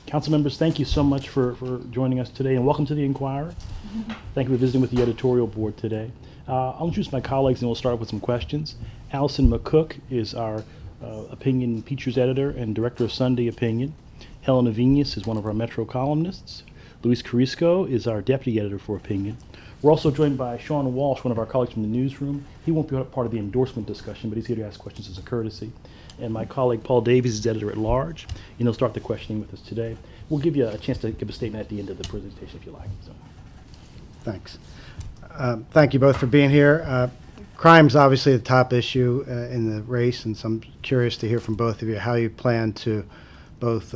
Council members, thank you so much for joining us today, and welcome to the Inquirer. Thank you for visiting with the editorial board today. I'll introduce my colleagues and we'll start with some questions. Allison McCook is our opinion features editor and director of Sunday Opinion. Helena Venus is one of our Metro columnists. Luis Carisco is our deputy editor for Opinion. We're also joined by Sean Walsh, one of our colleagues from the newsroom. He won't be part of the endorsement discussion, but he's here to ask questions as a courtesy. And my colleague Paul Davies is editor at large, and he'll start the questioning with us today. We'll give you a chance to give a statement at the end of the presentation if you like. So. Thanks. Thank you both for being here. Crime's obviously the top issue in the race, and so I'm curious to hear from both of you how you plan to both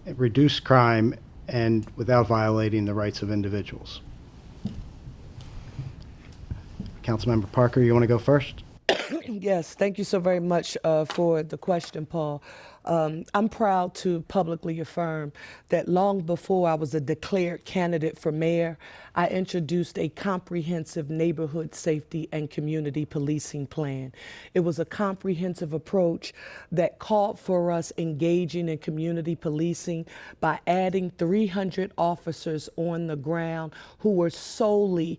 reduce crime and without violating the rights of individuals. Councilmember Parker, you want to go first? Yes, thank you so very much for the question, Paul. I'm proud to publicly affirm that long before I was a declared candidate for mayor, I introduced a comprehensive neighborhood safety and community policing plan. It was a comprehensive approach that called for us engaging in community policing by adding 300 officers on the ground who were solely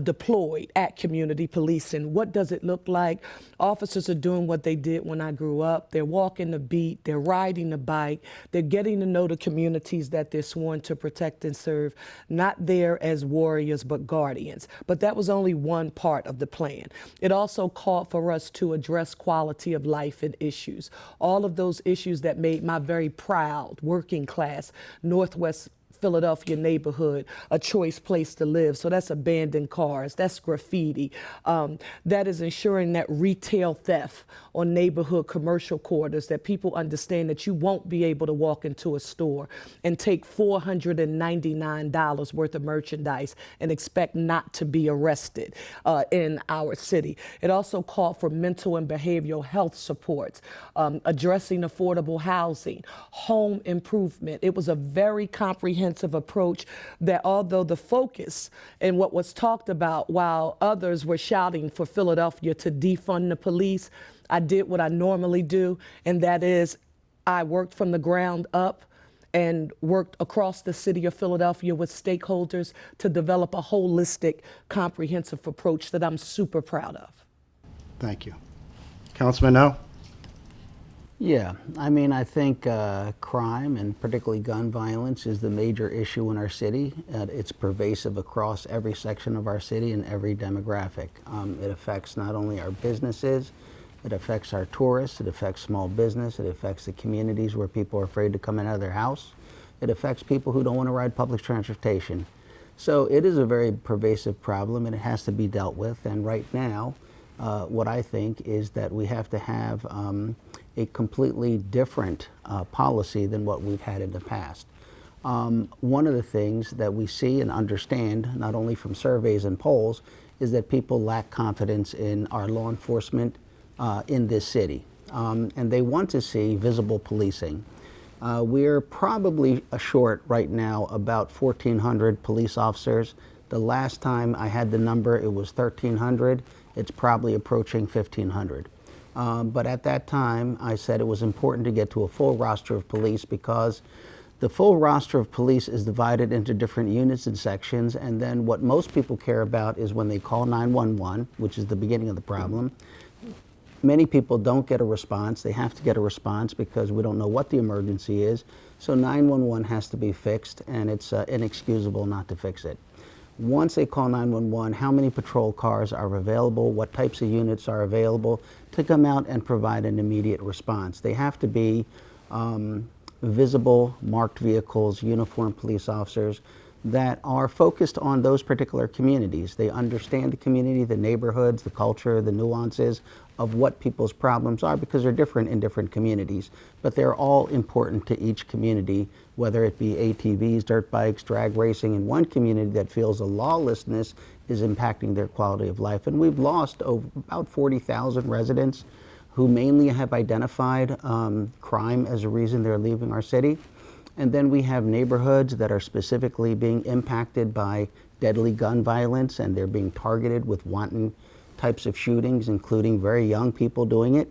deployed at community policing. What does it look like? Officers are doing what they did when I grew up. They're walking the beat, they're riding the bike, they're getting to know the communities that they're sworn to protect and serve, not there as warriors but guardians. But that was only one part of the plan. It also called for us to address quality of life and issues, all of those issues that made my very proud working class Northwest Philadelphia neighborhood a choice place to live. So that's abandoned cars, that's graffiti, that is ensuring that retail theft on neighborhood commercial quarters, that people understand that you won't be able to walk into a store and take $499 worth of merchandise and expect not to be arrested in our city. It also called for mental and behavioral health supports, addressing affordable housing, home improvement. It was a very comprehensive approach that, although the focus and what was talked about while others were shouting for Philadelphia to defund the police, I did what I normally do, and that is I worked from the ground up and worked across the city of Philadelphia with stakeholders to develop a holistic, comprehensive approach that I'm super proud of. Thank you. Councilman O? Yeah, I mean, I think crime and particularly gun violence is the major issue in our city. It's pervasive across every section of our city and every demographic. It affects not only our businesses, it affects our tourists, it affects small business, it affects the communities where people are afraid to come out of their house. It affects people who don't want to ride public transportation. So it is a very pervasive problem and it has to be dealt with. And right now, what I think is that we have to have a completely different policy than what we've had in the past. One of the things that we see and understand, not only from surveys and polls, is that people lack confidence in our law enforcement in this city. And they want to see visible policing. We're probably short right now about 1,400 police officers. The last time I had the number, it was 1,300. It's probably approaching 1,500. But at that time, I said it was important to get to a full roster of police because the full roster of police is divided into different units and sections, and then what most people care about is when they call 911, which is the beginning of the problem. Many people don't get a response. They have to get a response because we don't know what the emergency is. So 911 has to be fixed, and it's inexcusable not to fix it. Once they call 911, how many patrol cars are available, what types of units are available to come out and provide an immediate response. They have to be visible, marked vehicles, uniformed police officers that are focused on those particular communities. They understand the community, the neighborhoods, the culture, the nuances of what people's problems are because they're different in different communities, but they're all important to each community, whether it be ATVs, dirt bikes, drag racing in one community that feels the lawlessness is impacting their quality of life. And we've lost about 40,000 residents who mainly have identified crime as a reason they're leaving our city. And then we have neighborhoods that are specifically being impacted by deadly gun violence, and they're being targeted with wanton types of shootings, including very young people doing it.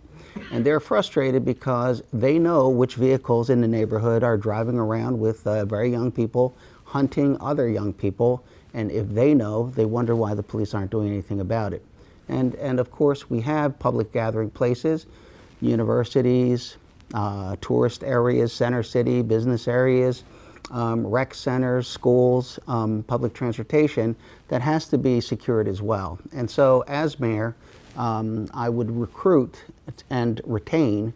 And they're frustrated because they know which vehicles in the neighborhood are driving around with very young people hunting other young people. And if they know, they wonder why the police aren't doing anything about it. And of course, we have public gathering places, universities, tourist areas, center city, business areas, rec centers, schools, public transportation that has to be secured as well. And so as mayor, I would recruit and retain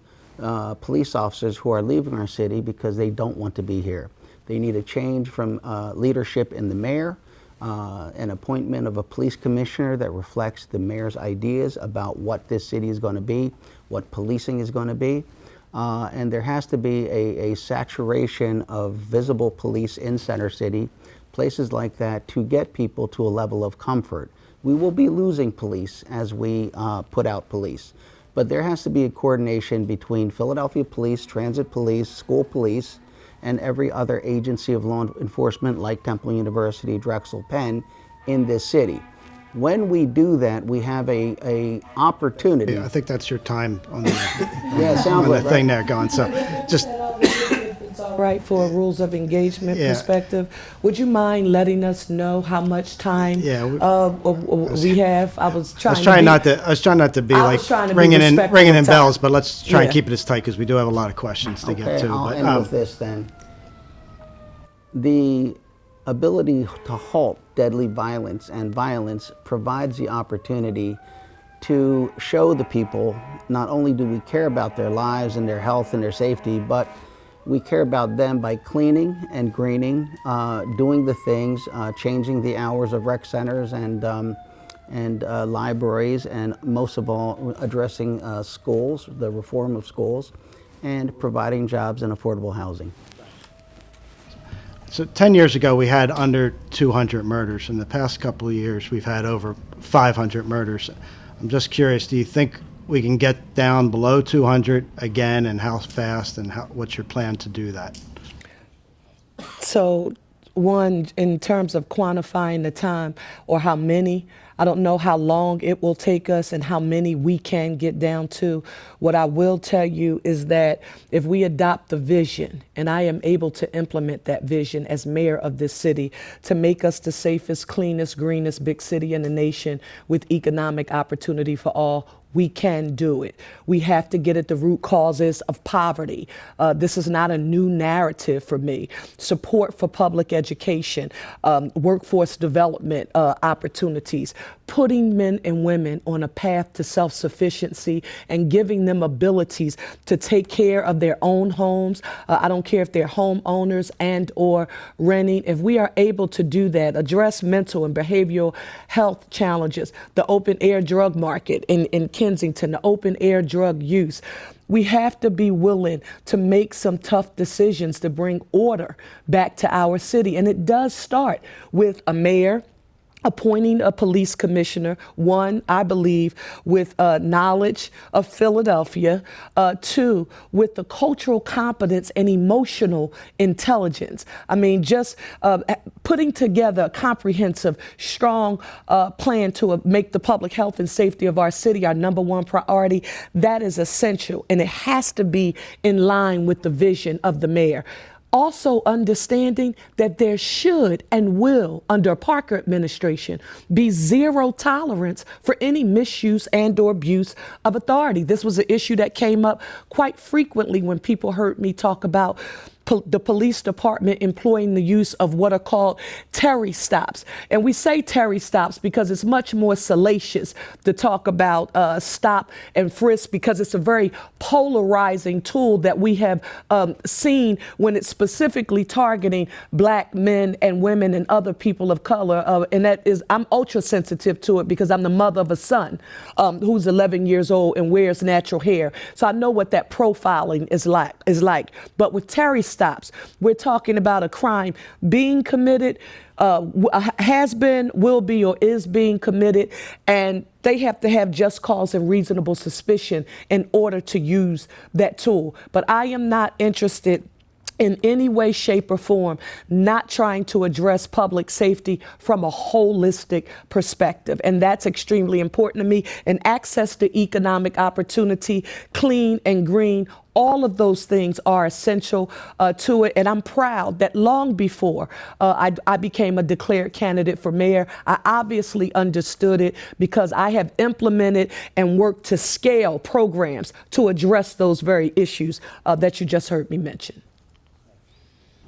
police officers who are leaving our city because they don't want to be here. They need a change from leadership in the mayor, an appointment of a police commissioner that reflects the mayor's ideas about what this city is going to be, what policing is going to be. And there has to be a saturation of visible police in Center City, places like that, to get people to a level of comfort. We will be losing police as we put out police. But there has to be a coordination between Philadelphia Police, Transit Police, School Police, and every other agency of law enforcement like Temple University, Drexel, Penn in this city. When we do that, we have a opportunity. Yeah, I think that's your time on the, Yeah, sounds on like the thing there going. So just Right, for a rules of engagement Yeah. perspective, would you mind letting us know how much time Yeah, we have? I was trying. I was trying not to be I like was trying to be ringing in respectful of time. bells, but let's try and Yeah. keep it as tight because we do have a lot of questions to get to. I'll But, end with this then. The ability to halt deadly violence and violence provides the opportunity to show the people not only do we care about their lives and their health and their safety, but we care about them by cleaning and greening, doing the things, changing the hours of rec centers and libraries, and most of all, addressing schools, the reform of schools, and providing jobs and affordable housing. So 10 years ago, we had under 200 murders. In the past couple of years, we've had over 500 murders. I'm just curious, do you think we can get down below 200 again, and how fast, and what's your plan to do that? So, one, in terms of quantifying the time or how many, I don't know how long it will take us and how many we can get down to. What I will tell you is that if we adopt the vision, and I am able to implement that vision as mayor of this city to make us the safest, cleanest, greenest big city in the nation with economic opportunity for all, we can do it. We have to get at the root causes of poverty. This is not a new narrative for me. Support for public education, workforce development opportunities, putting men and women on a path to self-sufficiency and giving them abilities to take care of their own homes. I don't care if they're homeowners and or renting. If we are able to do that, address mental and behavioral health challenges, the open air drug market in Kensington, the open air drug use, we have to be willing to make some tough decisions to bring order back to our city. And it does start with a mayor appointing a police commissioner, one, I believe, with knowledge of Philadelphia, two, with the cultural competence and emotional intelligence. I mean, just putting together a comprehensive, strong plan to make the public health and safety of our city our number one priority, that is essential, and it has to be in line with the vision of the mayor. Also understanding that there should and will, under a Parker administration, be zero tolerance for any misuse and or abuse of authority. This was an issue that came up quite frequently when people heard me talk about the police department employing the use of what are called Terry stops. And we say Terry stops because it's much more salacious to talk about stop and frisk, because it's a very polarizing tool that we have seen when it's specifically targeting black men and women and other people of color. And that is, I'm ultra sensitive to it because I'm the mother of a son who's 11 years old and wears natural hair. So I know what that profiling is like. But with Terry stops, we're talking about a crime being committed, has been, will be, or is being committed, and they have to have just cause and reasonable suspicion in order to use that tool. But I am not interested in any way, shape, or form, not trying to address public safety from a holistic perspective. And that's extremely important to me. And access to economic opportunity, clean and green, all of those things are essential to it. And I'm proud that long before I became a declared candidate for mayor, I obviously understood it because I have implemented and worked to scale programs to address those very issues that you just heard me mention.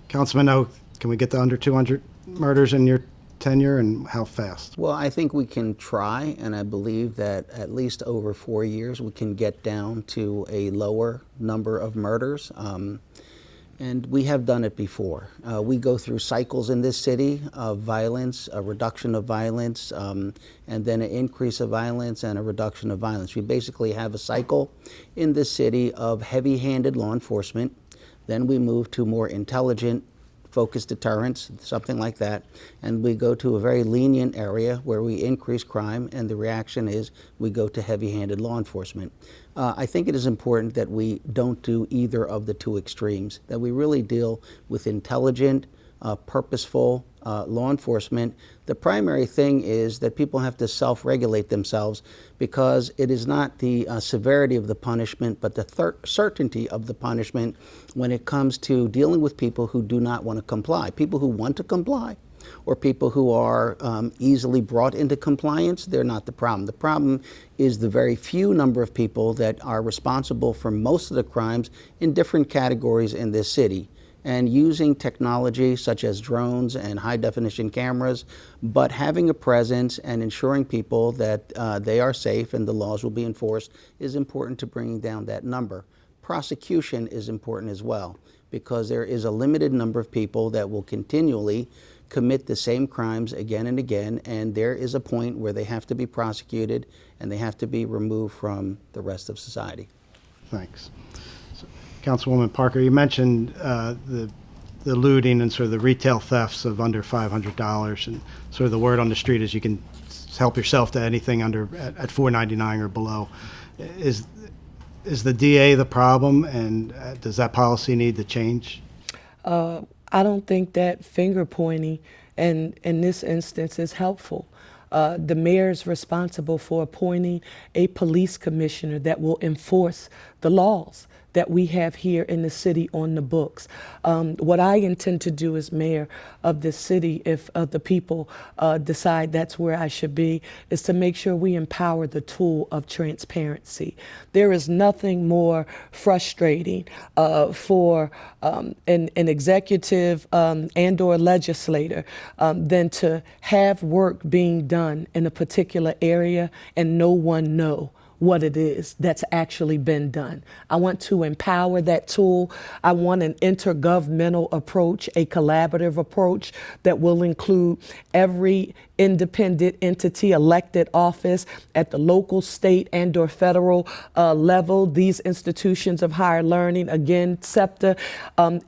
Councilman O, can we get to under 200 murders in your tenure, and how fast? Well, I think we can try, and I believe that at least over 4 years we can get down to a lower number of murders. And we have done it before. We go through cycles in this city of violence, a reduction of violence, and then an increase of violence and a reduction of violence. We basically have a cycle in this city of heavy-handed law enforcement. Then we move to more intelligent, focused deterrence, something like that. And we go to a very lenient area where we increase crime, and the reaction is we go to heavy-handed law enforcement. I think it is important that we don't do either of the two extremes, that we really deal with intelligent, purposeful law enforcement. The primary thing is that people have to self-regulate themselves, because it is not the severity of the punishment, but the certainty of the punishment when it comes to dealing with people who do not want to comply. People who want to comply, or people who are easily brought into compliance, they're not the problem. The problem is the very few number of people that are responsible for most of the crimes in different categories in this city. And using technology such as drones and high-definition cameras, but having a presence and ensuring people that they are safe and the laws will be enforced is important to bringing down that number. Prosecution is important as well, because there is a limited number of people that will continually commit the same crimes again and again, and there is a point where they have to be prosecuted and they have to be removed from the rest of society. Thanks. Councilwoman Parker, you mentioned the looting and sort of the retail thefts of under $500, and sort of the word on the street is you can help yourself to anything under at $4.99 or below. Is the DA the problem, and does that policy need to change? I don't think that finger pointing in this instance is helpful. The mayor is responsible for appointing a police commissioner that will enforce the laws that we have here in the city on the books. What I intend to do as mayor of this city, if the people decide that's where I should be, is to make sure we empower the tool of transparency. There is nothing more frustrating for an executive and or legislator than to have work being done in a particular area and no one know what it is that's actually been done. I want to empower that tool. I want an intergovernmental approach, a collaborative approach that will include every independent entity, elected office at the local, state, and or federal level, these institutions of higher learning, again, SEPTA,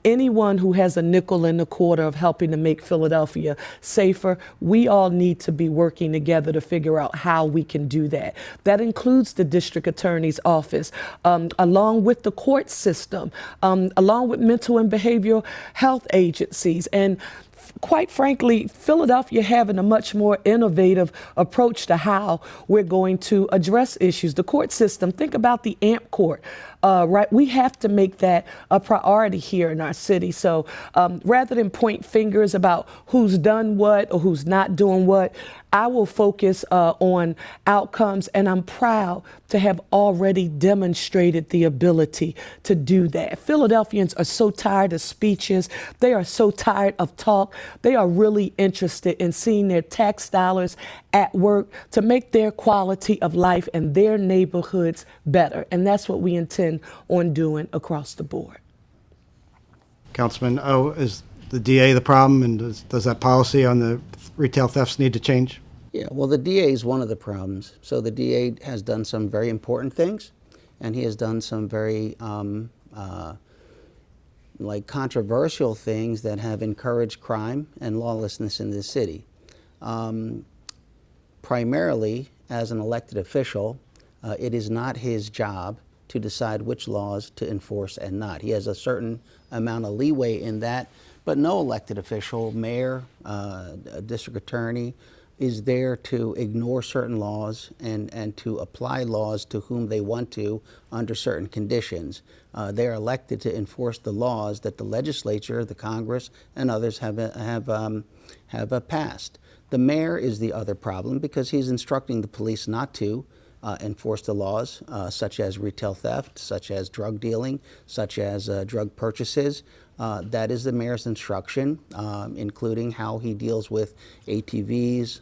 anyone who has a nickel and a quarter of helping to make Philadelphia safer. We all need to be working together to figure out how we can do that. That includes the district attorney's office, along with the court system, along with mental and behavioral health agencies, and quite frankly, Philadelphia having a much more innovative approach to how we're going to address issues. The court system, think about the AMP court, right? We have to make that a priority here in our city. So rather than point fingers about who's done what or who's not doing what, I will focus on outcomes, and I'm proud to have already demonstrated the ability to do that. Philadelphians are so tired of speeches. They are so tired of talk. They are really interested in seeing their tax dollars at work to make their quality of life and their neighborhoods better. And that's what we intend on doing across the board. Councilman O, is the DA the problem, and does that policy on the retail thefts need to change? Yeah, well, the DA is one of the problems. So the DA has done some very important things, and he has done some very controversial things that have encouraged crime and lawlessness in this city. Primarily, as an elected official, it is not his job to decide which laws to enforce and not. He has a certain amount of leeway in that, but no elected official, mayor, district attorney, is there to ignore certain laws and to apply laws to whom they want to under certain conditions. They're elected to enforce the laws that the legislature, the Congress, and others have passed. The mayor is the other problem because he's instructing the police not to enforce the laws, such as retail theft, such as drug dealing, such as drug purchases. That is the mayor's instruction, including how he deals with ATVs,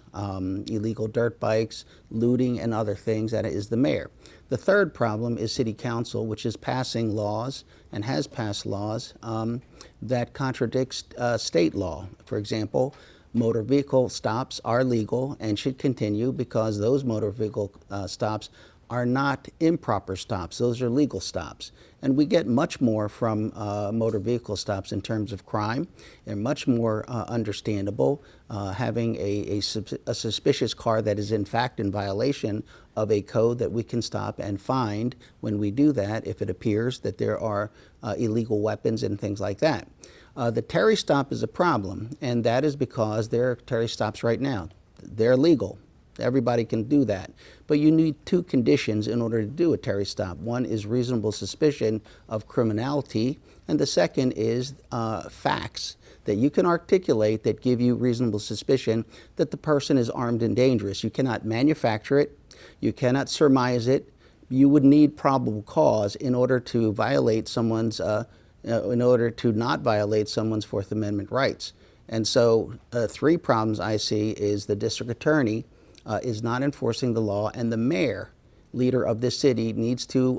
illegal dirt bikes, looting, and other things. That is the mayor. The third problem is city council, which is passing laws and has passed laws that contradicts state law. For example, motor vehicle stops are legal and should continue because those motor vehicle stops are not improper stops. Those are legal stops. And we get much more from motor vehicle stops in terms of crime. They're much more understandable. Having a suspicious car that is in fact in violation of a code that we can stop and find when we do that if it appears that there are illegal weapons and things like that. The Terry stop is a problem, and that is because there are Terry stops right now. They're legal. Everybody can do that. But you need two conditions in order to do a Terry stop. One is reasonable suspicion of criminality, and the second is facts that you can articulate that give you reasonable suspicion that the person is armed and dangerous. You cannot manufacture it. You cannot surmise it. You would need probable cause in order to violate someone's, in order to not violate someone's Fourth Amendment rights. And so three problems I see is the district attorney is not enforcing the law, and the mayor, leader of this city, needs to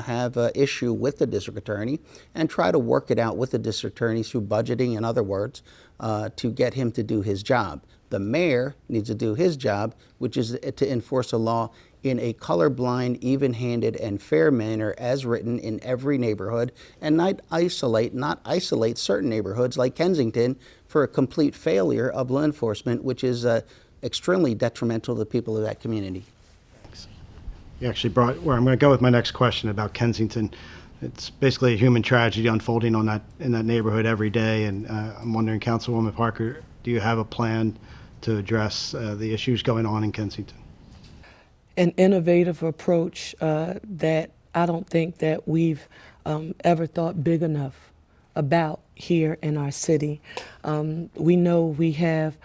have an issue with the district attorney and try to work it out with the district attorney through budgeting, in other words, to get him to do his job. The mayor needs to do his job, which is to enforce a law in a colorblind, even-handed, and fair manner as written in every neighborhood, and not isolate certain neighborhoods like Kensington for a complete failure of law enforcement, which is extremely detrimental to the people of that community. Thanks. You actually brought where I'm going to go with my next question about Kensington. It's basically a human tragedy unfolding in that neighborhood every day, and I'm wondering, Councilwoman Parker, do you have a plan to address the issues going on in Kensington? An innovative approach that I don't think that we've ever thought big enough about here in our city. We know we have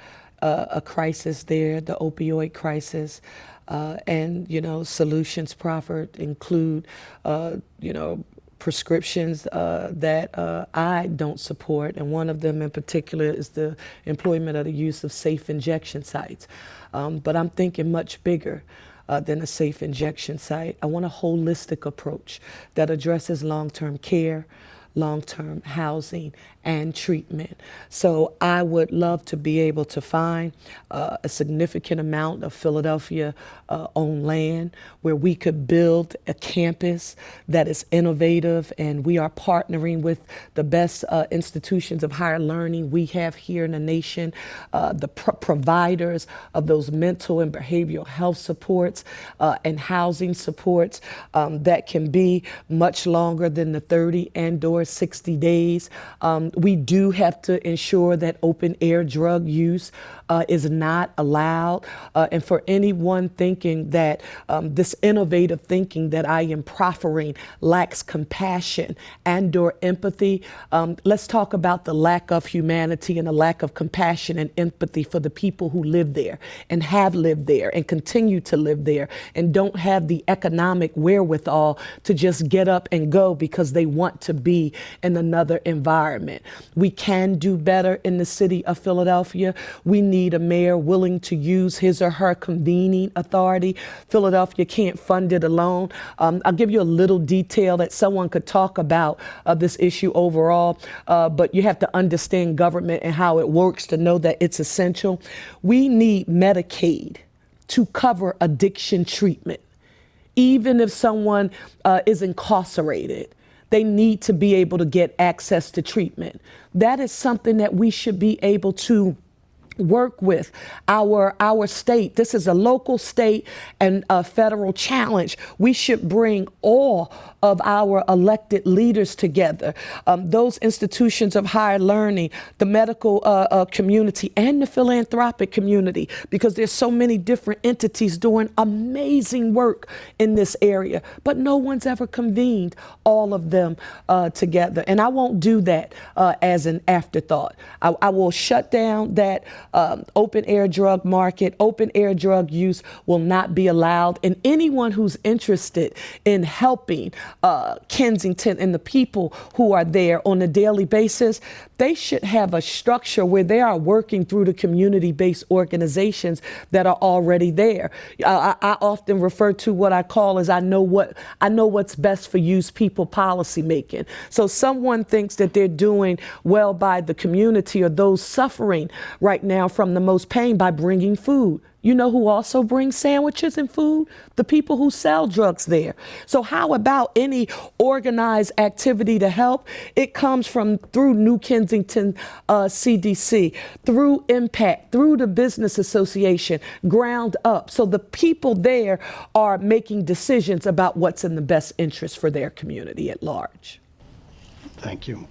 a crisis there, the opioid crisis, and solutions proffered include prescriptions that I don't support, and one of them in particular is the employment of the use of safe injection sites. But I'm thinking much bigger than a safe injection site. I want a holistic approach that addresses long-term care, long-term housing, and treatment. So I would love to be able to find a significant amount of Philadelphia owned land where we could build a campus that is innovative, and we are partnering with the best institutions of higher learning we have here in the nation, the providers of those mental and behavioral health supports and housing supports that can be much longer than the 30 and/or 60 days. We do have to ensure that open air drug use is not allowed. And for anyone thinking that this innovative thinking that I am proffering lacks compassion and/or empathy, let's talk about the lack of humanity and the lack of compassion and empathy for the people who live there and have lived there and continue to live there and don't have the economic wherewithal to just get up and go because they want to be in another environment. We can do better in the city of Philadelphia. We need a mayor willing to use his or her convening authority. Philadelphia can't fund it alone. I'll give you a little detail that someone could talk about this issue overall, but you have to understand government and how it works to know that it's essential. We need Medicaid to cover addiction treatment. Even if someone is incarcerated, they need to be able to get access to treatment. That is something that we should be able to work with our state. This is a local, state, and a federal challenge. We should bring all of our elected leaders together, those institutions of higher learning, the medical community, and the philanthropic community, because there's so many different entities doing amazing work in this area, but no one's ever convened all of them together. And I won't do that as an afterthought. I will shut down that open air drug market. Open air drug use will not be allowed. And anyone who's interested in helping Kensington and the people who are there on a daily basis, they should have a structure where they are working through the community-based organizations that are already there. I often refer to what I call as I know what's best for youth people policy making. So someone thinks that they're doing well by the community or those suffering right now from the most pain by bringing food. You know who also brings sandwiches and food? The people who sell drugs there. So how about any organized activity to help? It comes through New Kensington CDC, through Impact, through the Business Association, ground up. So the people there are making decisions about what's in the best interest for their community at large. Thank you.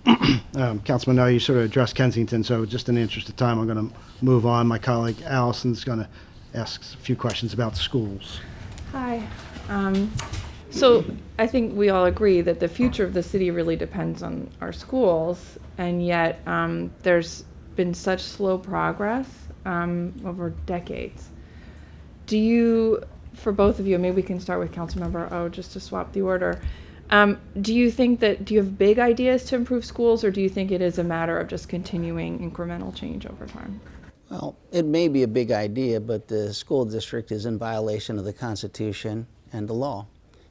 Councilman, now you sort of addressed Kensington, so just in the interest of time, I'm going to move on. My colleague Allison's going to ask a few questions about schools. Hi. So I think we all agree that the future of the city really depends on our schools, and yet there's been such slow progress over decades. Do you, for both of you, maybe we can start with Councilmember O just to swap the order. Do you have big ideas to improve schools, or do you think it is a matter of just continuing incremental change over time? Well, it may be a big idea, but the school district is in violation of the Constitution and the law.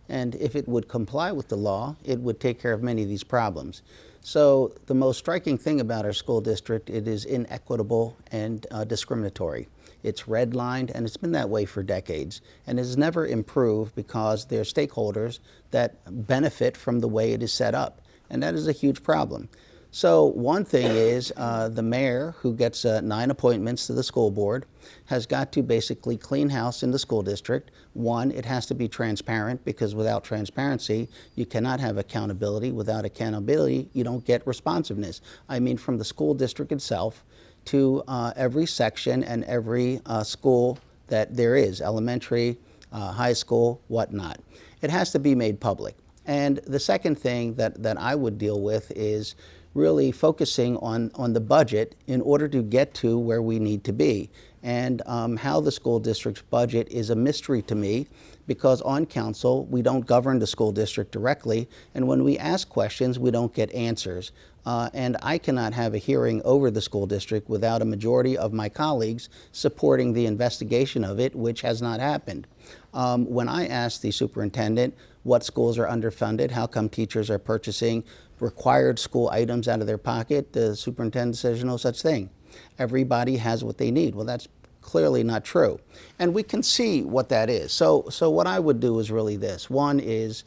And if it would comply with the law, it would take care of many of these problems. So the most striking thing about our school district, it is inequitable and discriminatory. It's redlined, and it's been that way for decades. And it has never improved because there are stakeholders that benefit from the way it is set up. And that is a huge problem. So one thing is the mayor, who gets 9 appointments to the school board, has got to basically clean house in the school district. One, it has to be transparent, because without transparency, you cannot have accountability. Without accountability, you don't get responsiveness. I mean, from the school district itself to every section and every school that there is, elementary, high school, whatnot. It has to be made public. And the second thing that I would deal with is really focusing on the budget in order to get to where we need to be. And how the school district's budget is a mystery to me, because on council, we don't govern the school district directly, and when we ask questions, we don't get answers. And I cannot have a hearing over the school district without a majority of my colleagues supporting the investigation of it, which has not happened. When I asked the superintendent what schools are underfunded, how come teachers are purchasing required school items out of their pocket, the superintendent says no such thing. Everybody has what they need. Well, that's clearly not true. And we can see what that is. So what I would do is really this. One is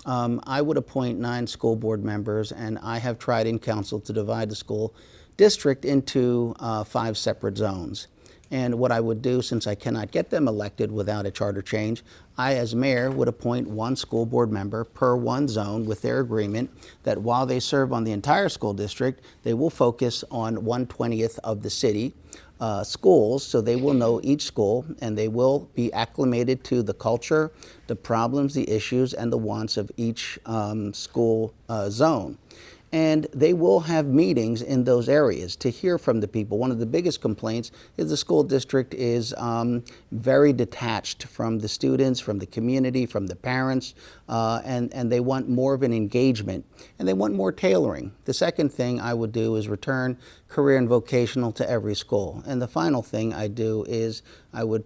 I would appoint 9 school board members, and I have tried in council to divide the school district into 5 separate zones. And what I would do, since I cannot get them elected without a charter change, I, as mayor, would appoint 1 school board member per 1 zone with their agreement that while they serve on the entire school district, they will focus on 1/20th of the city schools, so they will know each school, and they will be acclimated to the culture, the problems, the issues, and the wants of each school zone. And they will have meetings in those areas to hear from the people. One of the biggest complaints is the school district is very detached from the students, from the community, from the parents, and they want more of an engagement, and they want more tailoring. The second thing I would do is return career and vocational to every school. And the final thing I do is I would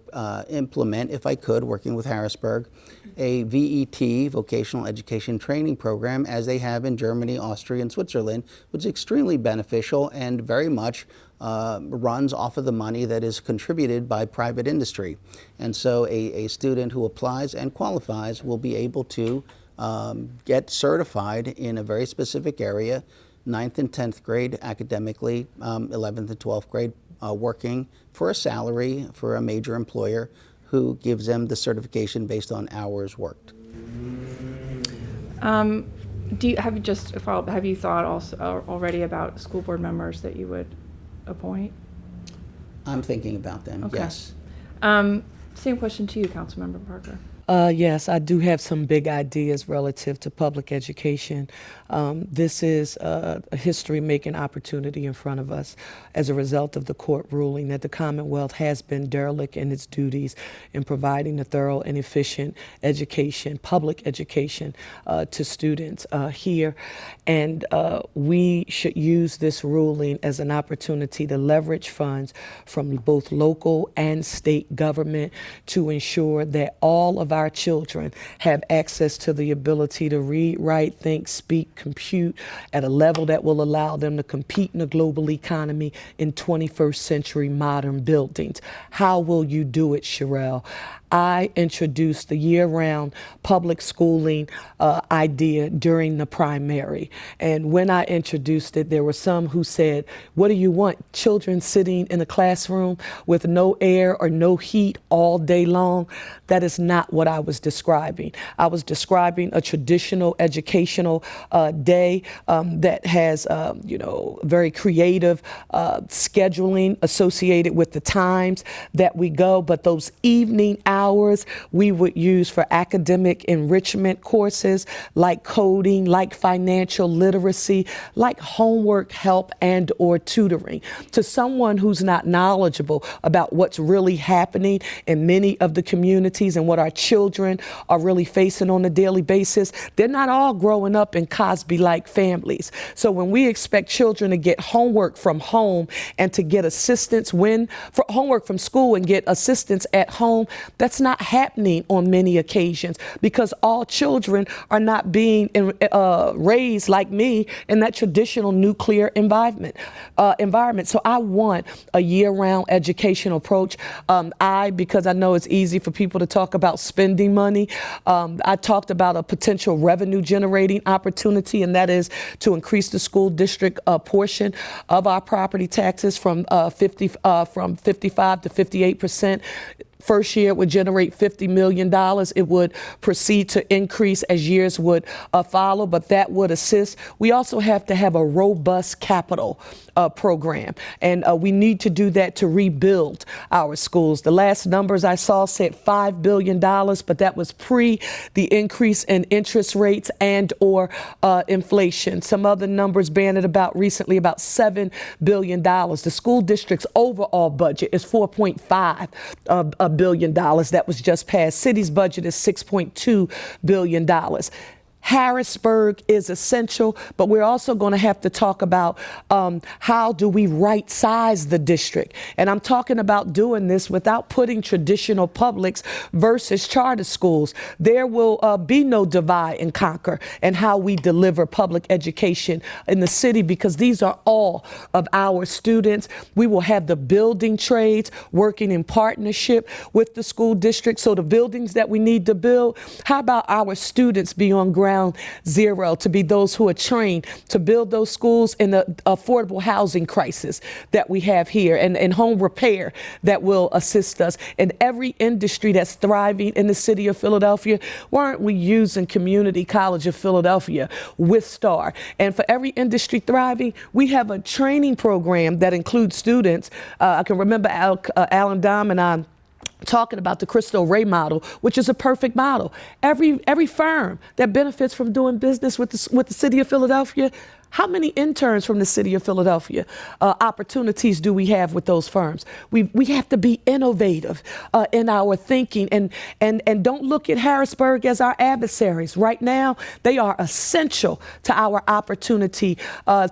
implement, if I could, working with Harrisburg, a VET, vocational education training program, as they have in Germany, Austria, and Switzerland, which is extremely beneficial and very much runs off of the money that is contributed by private industry. And so a student who applies and qualifies will be able to get certified in a very specific area, 9th and 10th grade academically, 11th and 12th grade working for a salary for a major employer who gives them the certification based on hours worked. Have you thought also already about school board members that you would appoint? I'm thinking about them, Okay. yes. Same question to you, Councilmember Parker. Yes, I do have some big ideas relative to public education. This is a history-making opportunity in front of us as a result of the court ruling that the Commonwealth has been derelict in its duties in providing a thorough and efficient education, public education, to students here. And we should use this ruling as an opportunity to leverage funds from both local and state government to ensure that all of our children have access to the ability to read, write, think, speak, compute at a level that will allow them to compete in a global economy in 21st century modern buildings. How will you do it, Cherelle? I introduced the year-round public schooling idea during the primary. And when I introduced it, there were some who said, what do you want? Children sitting in a classroom with no air or no heat all day long? That is not what I was describing. I was describing a traditional educational day that has, very creative scheduling associated with the times that we go, but those evening hours we would use for academic enrichment courses like coding, like financial literacy, like homework help and or tutoring. To someone who's not knowledgeable about what's really happening in many of the communities and what our children are really facing on a daily basis, they're not all growing up in Cosby-like families. So when we expect children to get homework from home and to get assistance for homework from school and get assistance at home, that's not happening on many occasions because all children are not being raised like me in that traditional nuclear environment. So I want a year-round educational approach. Because I know it's easy for people to talk about spending money, I talked about a potential revenue generating opportunity, and that is to increase the school district portion of our property taxes from 55 to 58%. First year, it would generate $50 million. It would proceed to increase as years would follow, but that would assist. We also have to have a robust capital program, and we need to do that to rebuild our schools. The last numbers I saw said $5 billion, but that was pre the increase in interest rates and or inflation. Some other numbers banded about recently about $7 billion. The school district's overall budget is $4.5 billion that was just passed. City's budget is $6.2 billion. Harrisburg is essential, but we're also going to have to talk about how do we right size the district. And I'm talking about doing this without putting traditional publics versus charter schools. There will be no divide and conquer in how we deliver public education in the city because these are all of our students. We will have the building trades working in partnership with the school district. So the buildings that we need to build, how about our students be on ground zero to be those who are trained to build those schools in the affordable housing crisis that we have here and home repair that will assist us in every industry that's thriving in the city of Philadelphia. Why aren't we using Community College of Philadelphia with STAR? And for every industry thriving, we have a training program that includes students. I can remember Alan Dom and I talking about the Cristo Rey model, which is a perfect model. Every firm that benefits from doing business with the city of Philadelphia, how many interns from the city of Philadelphia opportunities do we have with those firms? We have to be innovative in our thinking and don't look at Harrisburg as our adversaries. Right now, they are essential to our opportunity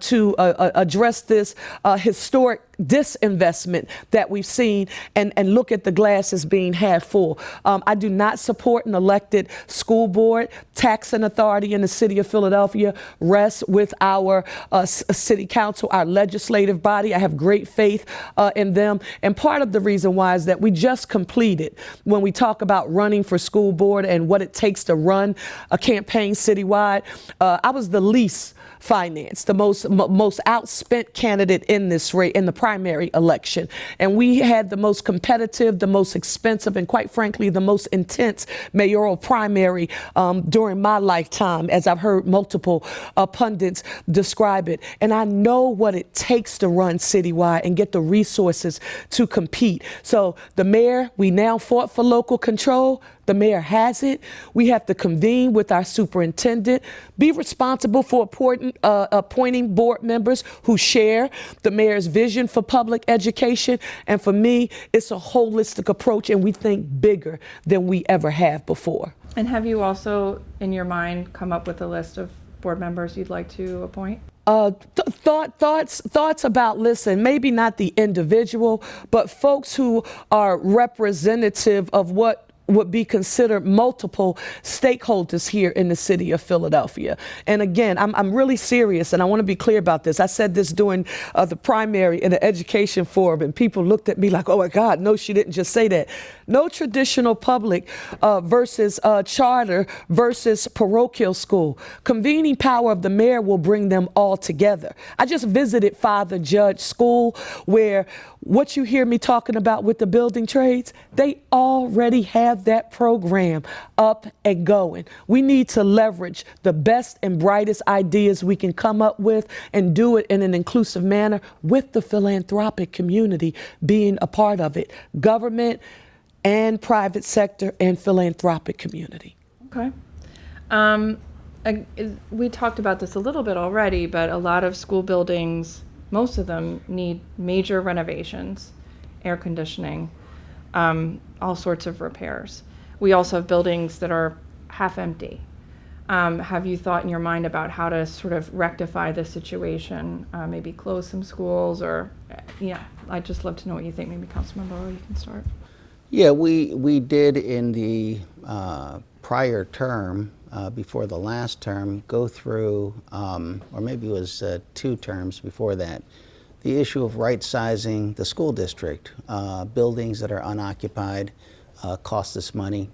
to address this historic disinvestment that we've seen and look at the glass as being half full. I do not support an elected school board. Taxing authority in the city of Philadelphia rests with our city council, our legislative body. I have great faith in them. And part of the reason why is that we just completed, when we talk about running for school board and what it takes to run a campaign citywide, I was the least financed, the most outspent candidate in this race, in the primary primary election. And we had the most competitive, the most expensive, and quite frankly, the most intense mayoral primary during my lifetime, as I've heard multiple pundits describe it. And I know what it takes to run citywide and get the resources to compete. So the mayor, we now fought for local control. The mayor has it. We have to convene with our superintendent, be responsible for appointing board members who share the mayor's vision for public education. And for me, it's a holistic approach, and we think bigger than we ever have before. And have you also, in your mind, come up with a list of board members you'd like to appoint? Thoughts about, listen, maybe not the individual, but folks who are representative of what would be considered multiple stakeholders here in the city of Philadelphia. And again, I'm really serious, and I want to be clear about this. I said this during the primary in the education forum, and people looked at me like, oh my God, no, she didn't just say that. No traditional public versus charter versus parochial school. Convening power of the mayor will bring them all together. I just visited Father Judge School, where what you hear me talking about with the building trades, they already have that program up and going. We need to leverage the best and brightest ideas we can come up with and do it in an inclusive manner with the philanthropic community being a part of it. Government and private sector and philanthropic community. Okay. We talked about this a little bit already, but a lot of school buildings, most of them need major renovations, air conditioning, all sorts of repairs. We also have buildings that are half empty. Have you thought in your mind about how to sort of rectify this situation? Maybe close some schools, or I'd just love to know what you think. Maybe Councilmember Rowe, you can start. Yeah, we did in the prior term, before the last term, go through, or maybe it was 2 terms before that, the issue of right-sizing the school district. Buildings that are unoccupied cost us money.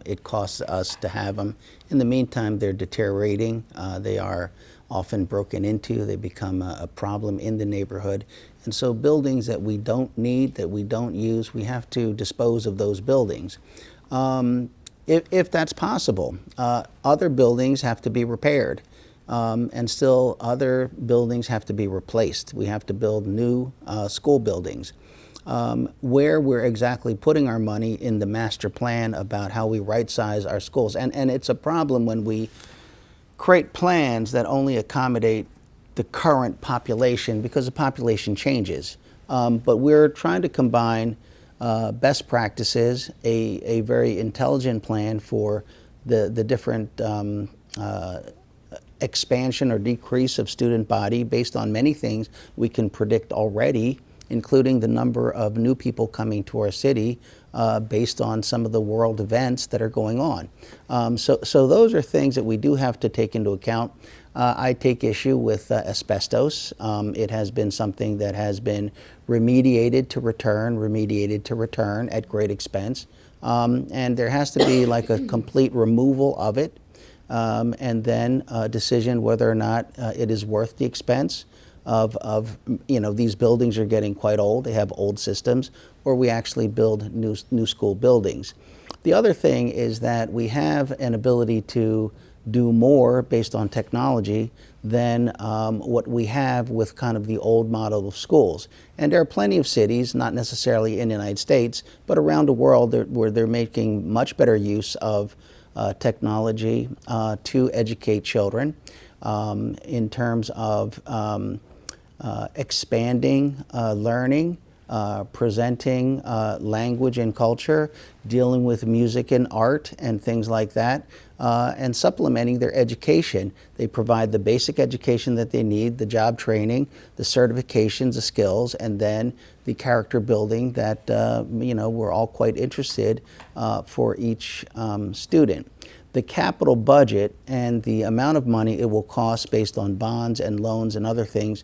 It costs us to have them. In the meantime, they're deteriorating. They are often broken into. They become a problem in the neighborhood. And so buildings that we don't need, that we don't use, we have to dispose of those buildings. If that's possible. Other buildings have to be repaired. And still other buildings have to be replaced. We have to build new school buildings. Where we're exactly putting our money in the master plan about how we right-size our schools. And it's a problem when we create plans that only accommodate the current population, because the population changes. But we're trying to combine best practices, a very intelligent plan for the different expansion or decrease of student body based on many things we can predict already, including the number of new people coming to our city based on some of the world events that are going on. So those are things that we do have to take into account. I take issue with asbestos. It has been something that has been remediated to return at great expense. And there has to be like a complete removal of it, and then a decision whether or not it is worth the expense of these buildings are getting quite old. They have old systems, or we actually build new school buildings. The other thing is that we have an ability to do more based on technology than what we have with kind of the old model of schools. And there are plenty of cities, not necessarily in the United States, but around the world where they're making much better use of technology to educate children in terms of expanding learning, presenting language and culture, dealing with music and art and things like that, and supplementing their education. They provide the basic education that they need, the job training, the certifications, the skills, and then the character building that we're all quite interested for each student. The capital budget and the amount of money it will cost based on bonds and loans and other things,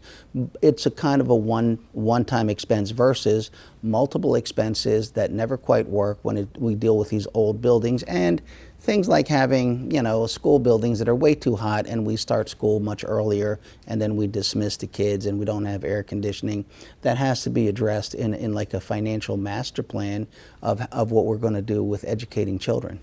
it's a kind of a one-time expense versus multiple expenses that never quite work when we deal with these old buildings, and things like having, school buildings that are way too hot and we start school much earlier and then we dismiss the kids and we don't have air conditioning. That has to be addressed in like a financial master plan of what we're going to do with educating children.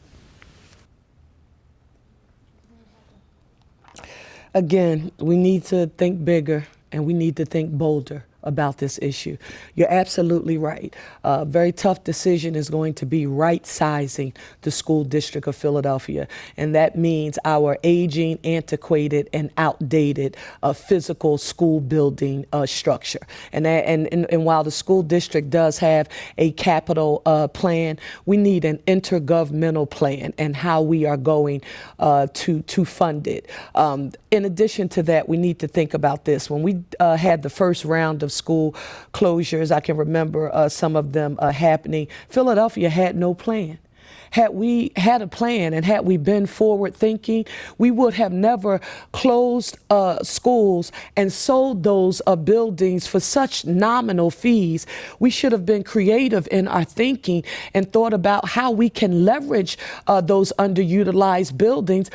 Again, we need to think bigger and we need to think bolder about this issue. You're absolutely right. A very tough decision is going to be right-sizing the school district of Philadelphia, and that means our aging, antiquated, and outdated physical school building structure. And while the school district does have a capital plan, we need an intergovernmental plan and how we are going to fund it. In addition to that, we need to think about this. When we had the first round of school closures, I can remember some of them happening. Philadelphia had no plan. Had we had a plan and had we been forward thinking, we would have never closed schools and sold those buildings for such nominal fees. We should have been creative in our thinking and thought about how we can leverage those underutilized buildings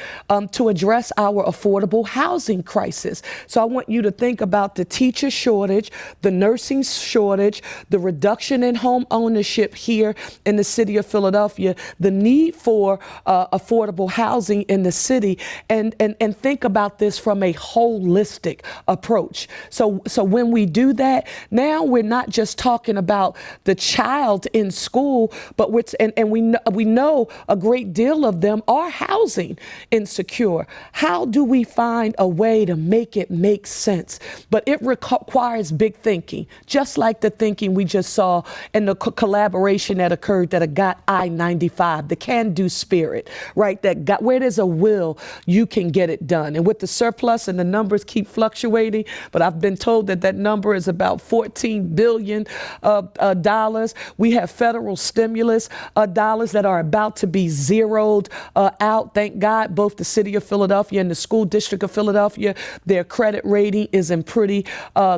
to address our affordable housing crisis. So I want you to think about the teacher shortage, the nursing shortage, the reduction in home ownership here in the city of Philadelphia, the need for affordable housing in the city, and think about this from a holistic approach. So when we do that, now we're not just talking about the child in school, but we know a great deal of them are housing insecure. How do we find a way to make it make sense? But it requires big thinking, just like the thinking we just saw and the collaboration that occurred that got I-95. The can-do spirit, right? Where there's a will, you can get it done. And with the surplus, and the numbers keep fluctuating, but I've been told that number is about $14 billion. We have federal stimulus dollars that are about to be zeroed out. Thank God, both the city of Philadelphia and the school district of Philadelphia, their credit rating is in pretty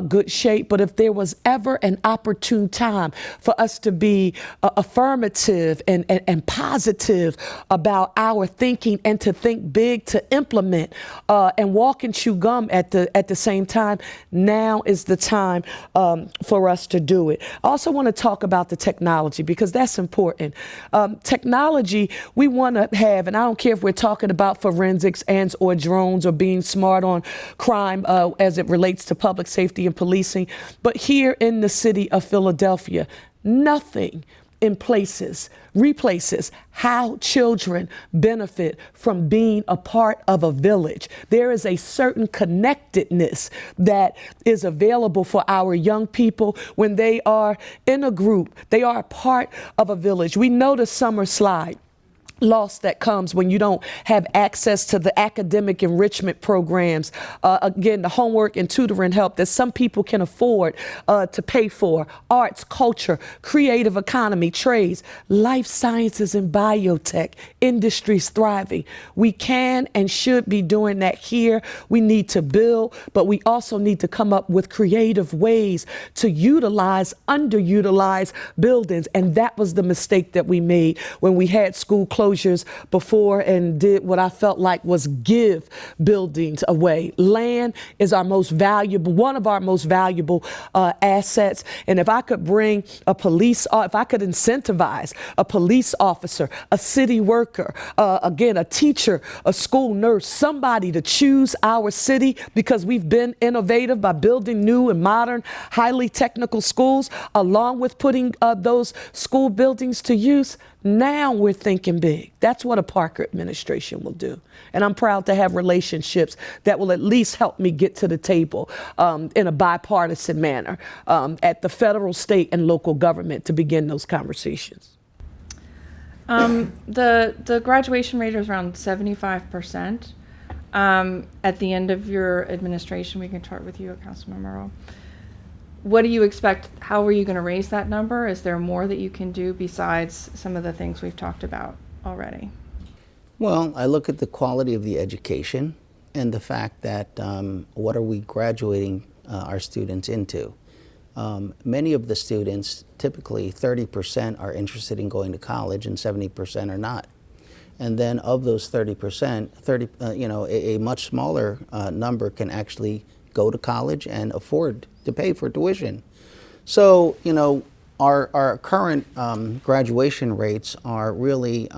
good shape. But if there was ever an opportune time for us to be affirmative and positive about our thinking and to think big, to implement and walk and chew gum at the same time, now is the time for us to do it. I also want to talk about the technology because that's important. Technology we want to have, and I don't care if we're talking about forensics and or drones or being smart on crime as it relates to public safety and policing, but here in the city of Philadelphia, nothing replaces how children benefit from being a part of a village. There is a certain connectedness that is available for our young people when they are in a group. They are a part of a village. We know the summer slide loss that comes when you don't have access to the academic enrichment programs, again, the homework and tutoring help that some people can afford to pay for, arts, culture, creative economy, trades, life sciences and biotech, industries thriving. We can and should be doing that here. We need to build, but we also need to come up with creative ways to utilize underutilized buildings. And that was the mistake that we made when we had school closures before and did what I felt like was give buildings away. Land is our most valuable, one of our most valuable assets. And if I could bring if I could incentivize a police officer, a city worker, again, a teacher, a school nurse, somebody to choose our city because we've been innovative by building new and modern, highly technical schools, along with putting those school buildings to use. Now we're thinking big. That's what a Parker administration will do. And I'm proud to have relationships that will at least help me get to the table in a bipartisan manner at the federal, state, and local government to begin those conversations. The graduation rate is around 75%. At the end of your administration, we can start with you, Councilman Merrill. What do you expect? How are you going to raise that number? Is there more that you can do besides some of the things we've talked about already? Well, I look at the quality of the education and the fact that what are we graduating our students into? Many of the students, typically 30% are interested in going to college and 70% are not. And then of those 30%, a much smaller number can actually go to college and afford to pay for tuition. So, our current graduation rates are really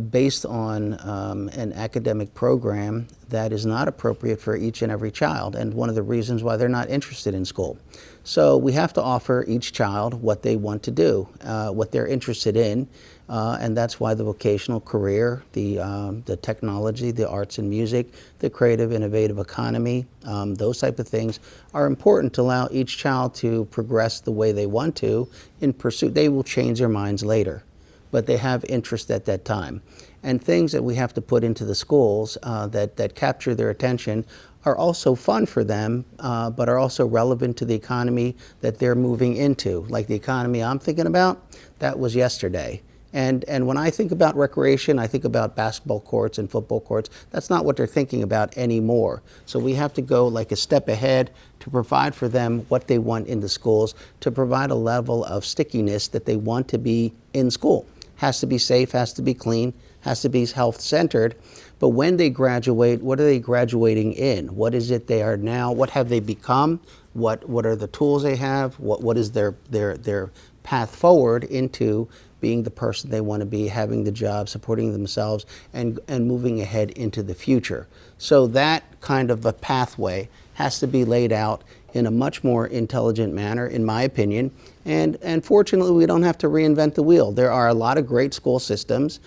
based on an academic program that is not appropriate for each and every child, and one of the reasons why they're not interested in school. So we have to offer each child what they want to do, what they're interested in, and that's why the vocational career, the technology, the arts and music, the creative, innovative economy, those type of things are important to allow each child to progress the way they want to in pursuit. They will change their minds later, but they have interest at that time. And things that we have to put into the schools that capture their attention are also fun for them, but are also relevant to the economy that they're moving into. Like the economy I'm thinking about, that was yesterday. And when I think about recreation, I think about basketball courts and football courts. That's not what they're thinking about anymore. So we have to go like a step ahead to provide for them what they want in the schools, to provide a level of stickiness that they want to be in school. Has to be safe, has to be clean, has to be health-centered. But when they graduate, what are they graduating in? What is it they are now? What have they become? What are the tools they have? What is their path forward into being the person they want to be, having the job, supporting themselves, and moving ahead into the future? So that kind of a pathway has to be laid out in a much more intelligent manner, in my opinion. And fortunately, we don't have to reinvent the wheel. There are a lot of great school systems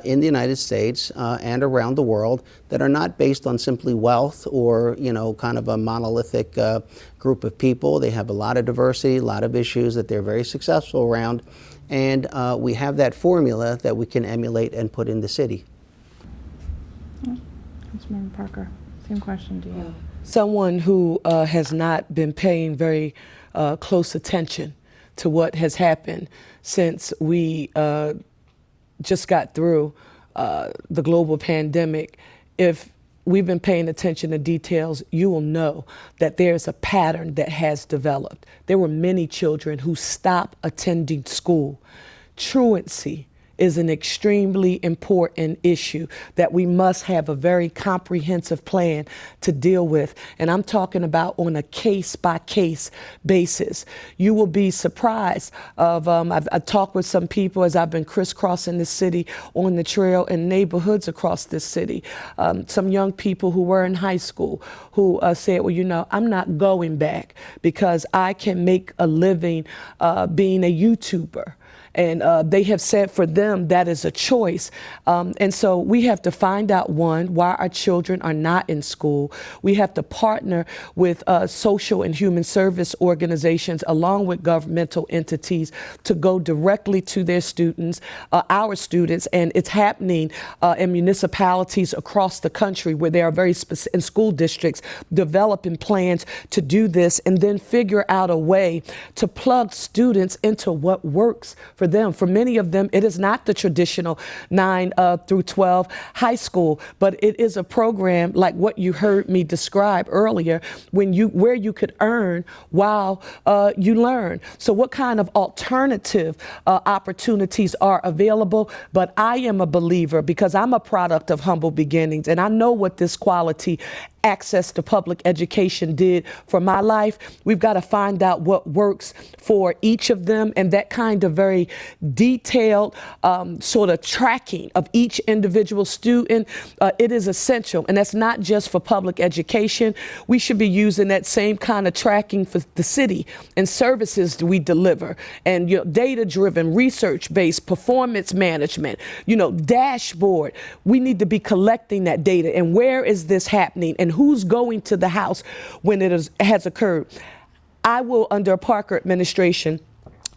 in the United States and around the world that are not based on simply wealth or, kind of a monolithic group of people. They have a lot of diversity, a lot of issues that they're very successful around. And we have that formula that we can emulate and put in the city. Councilmember Parker, same question to you. Someone who has not been paying very close attention to what has happened since we just got through the global pandemic. If we've been paying attention to details, you will know that there's a pattern that has developed. There were many children who stopped attending school. Truancy is an extremely important issue that we must have a very comprehensive plan to deal with. And I'm talking about on a case-by-case basis. You will be surprised of, I've talked with some people as I've been crisscrossing the city on the trail in neighborhoods across this city. Some young people who were in high school who said, well, I'm not going back because I can make a living being a YouTuber. And they have said for them that is a choice. And so we have to find out, one, why our children are not in school. We have to partner with social and human service organizations along with governmental entities to go directly to their students, our students. And it's happening in municipalities across the country where there are very specific, in school districts, developing plans to do this and then figure out a way to plug students into what works for them. For many of them, it is not the traditional 9 through 12 high school, but it is a program like what you heard me describe earlier, where you could earn while you learn. So what kind of alternative opportunities are available? But I am a believer, because I'm a product of humble beginnings, and I know what this quality access to public education did for my life. We've got to find out what works for each of them, and that kind of very detailed sort of tracking of each individual student, it is essential. And that's not just for public education. We should be using that same kind of tracking for the city and services we deliver, and data-driven, research-based performance management, dashboard. We need to be collecting that data, and where is this happening, and who's going to the house when it has occurred. I will, under a Parker administration,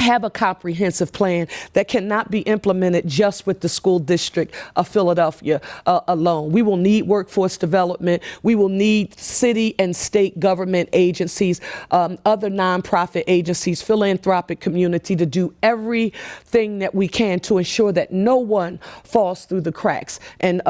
have a comprehensive plan that cannot be implemented just with the school district of Philadelphia alone. We will need workforce development. We will need city and state government agencies, other nonprofit agencies, philanthropic community to do everything that we can to ensure that no one falls through the cracks and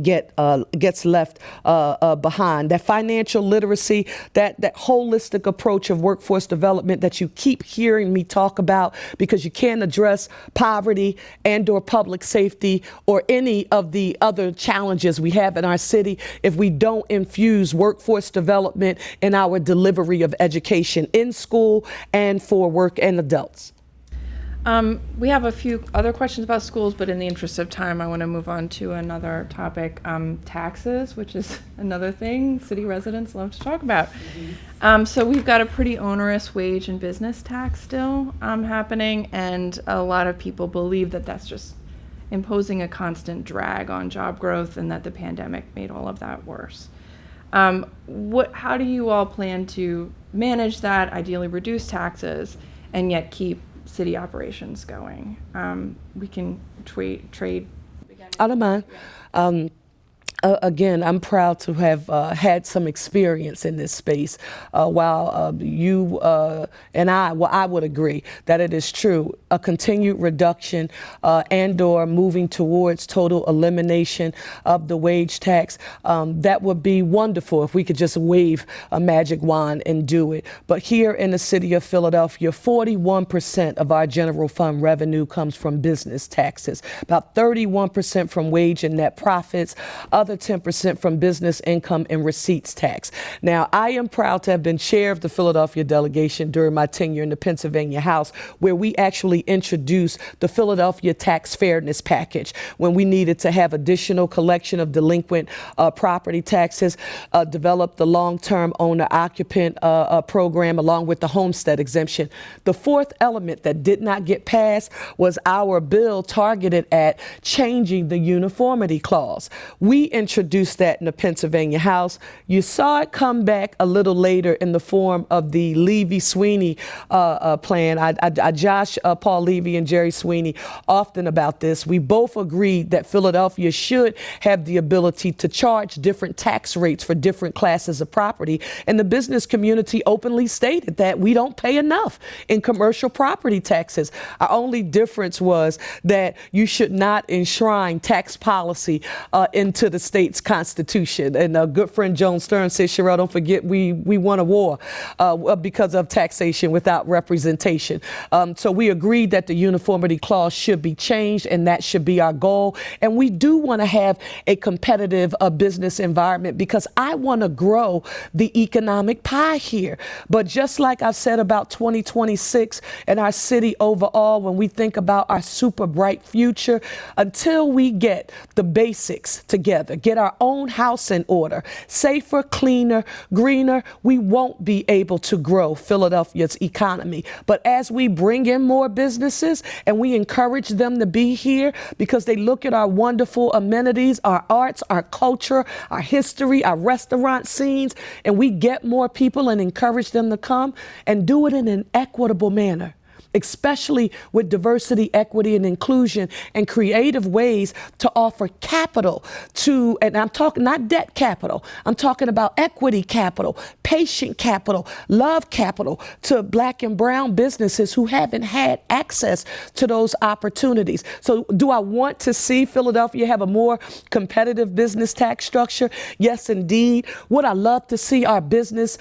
gets left behind. That financial literacy, that holistic approach of workforce development that you keep hearing me talk about, because you can't address poverty and or public safety or any of the other challenges we have in our city if we don't infuse workforce development in our delivery of education in school and for work and adults. We have a few other questions about schools, but in the interest of time, I want to move on to another topic, taxes, which is another thing city residents love to talk about. So we've got a pretty onerous wage and business tax still happening, and a lot of people believe that that's just imposing a constant drag on job growth and that the pandemic made all of that worse. How do you all plan to manage that, ideally reduce taxes, and yet keep city operations going? We can trade. I don't mind. Again, I'm proud to have had some experience in this space. While you and I would agree that it is true, a continued reduction and or moving towards total elimination of the wage tax, that would be wonderful if we could just wave a magic wand and do it. But here in the city of Philadelphia, 41% of our general fund revenue comes from business taxes, about 31% from wage and net profits, other 10% from business income and receipts tax. Now, I am proud to have been chair of the Philadelphia delegation during my tenure in the Pennsylvania House, where we actually introduced the Philadelphia Tax Fairness Package when we needed to have additional collection of delinquent property taxes, developed the long-term owner-occupant program along with the homestead exemption. The fourth element that did not get passed was our bill targeted at changing the uniformity clause. We introduced that in the Pennsylvania House. You saw it come back a little later in the form of the Levy-Sweeney plan. I josh Paul Levy and Jerry Sweeney often about this. We both agreed that Philadelphia should have the ability to charge different tax rates for different classes of property. And the business community openly stated that we don't pay enough in commercial property taxes. Our only difference was that you should not enshrine tax policy into the state's constitution. And a good friend Joan Stern says, Cherelle, don't forget we won a war because of taxation without representation. So we agreed that the uniformity clause should be changed, and that should be our goal. And we do want to have a competitive business environment because I want to grow the economic pie here. But just like I've said about 2026 and our city overall, when we think about our super bright future, until we get the basics together, get our own house in order, safer, cleaner, greener, we won't be able to grow Philadelphia's economy. But as we bring in more businesses and we encourage them to be here because they look at our wonderful amenities, our arts, our culture, our history, our restaurant scenes, and we get more people and encourage them to come and do it in an equitable manner, especially with diversity, equity, and inclusion, and creative ways to offer capital to, and I'm talking not debt capital, I'm talking about equity capital, patient capital, love capital to Black and brown businesses who haven't had access to those opportunities. So do I want to see Philadelphia have a more competitive business tax structure? Yes, indeed. Would I love to see our business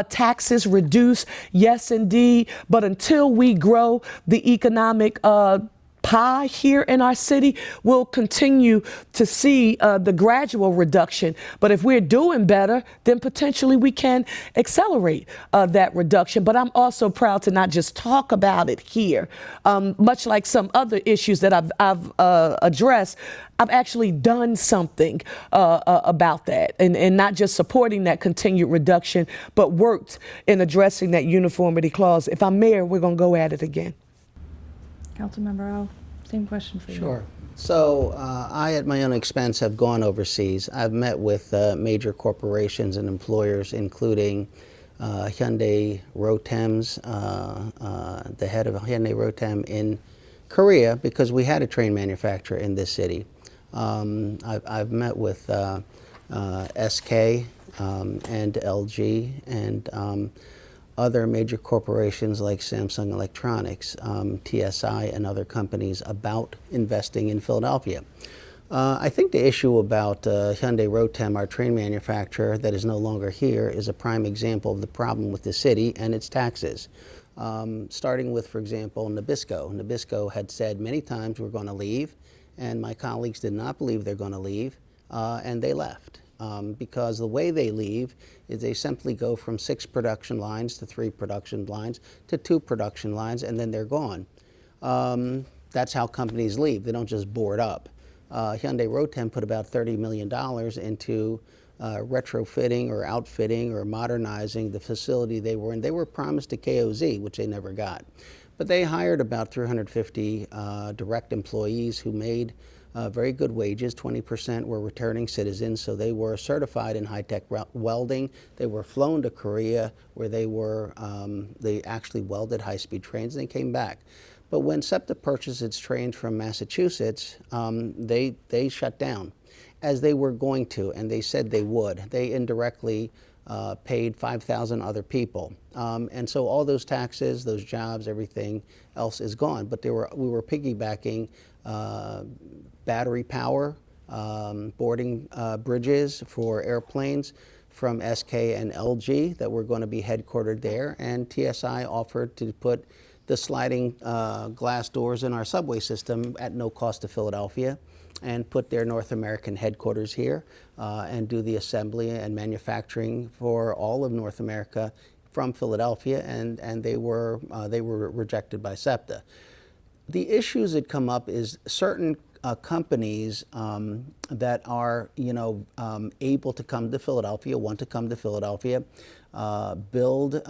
taxes reduce? Yes, indeed. But until we grow the economic pie here in our city, we'll continue to see the gradual reduction. But if we're doing better, then potentially we can accelerate that reduction. But I'm also proud to not just talk about it here. Much like some other issues that I've addressed, I've actually done something about that, and not just supporting that continued reduction, but worked in addressing that uniformity clause. If I'm mayor, we're going to go at it again. Councilmember O, same question for you. Sure. So I, at my own expense, have gone overseas. I've met with major corporations and employers, including Hyundai Rotem's, the head of Hyundai Rotem in Korea, because we had a train manufacturer in this city. I've met with SK and LG and other major corporations like Samsung Electronics, TSI, and other companies about investing in Philadelphia. I think the issue about Hyundai Rotem, our train manufacturer that is no longer here, is a prime example of the problem with the city and its taxes. Starting with, for example, Nabisco. Nabisco had said many times we're going to leave, and my colleagues did not believe they're going to leave, and they left. Because the way they leave is they simply go from 6 production lines to 3 production lines to 2 production lines, and then they're gone. That's how companies leave. They don't just board up. Hyundai Rotem put about $30 million into retrofitting or outfitting or modernizing the facility they were in. They were promised a KOZ, which they never got. But they hired about 350 direct employees who made very good wages. 20% were returning citizens, so they were certified in high-tech welding. They were flown to Korea, where they actually welded high-speed trains, and they came back. But when SEPTA purchased its trains from Massachusetts, they shut down, as they were going to, and they said they would. They indirectly paid 5,000 other people. And so all those taxes, those jobs, everything else is gone. But we were piggybacking battery power, boarding bridges for airplanes from SK and LG that were going to be headquartered there. And TSI offered to put the sliding glass doors in our subway system at no cost to Philadelphia, and put their North American headquarters here and do the assembly and manufacturing for all of North America from Philadelphia, and they were rejected by SEPTA. The issues that come up is certain companies that are able to come to Philadelphia, want to come to Philadelphia, build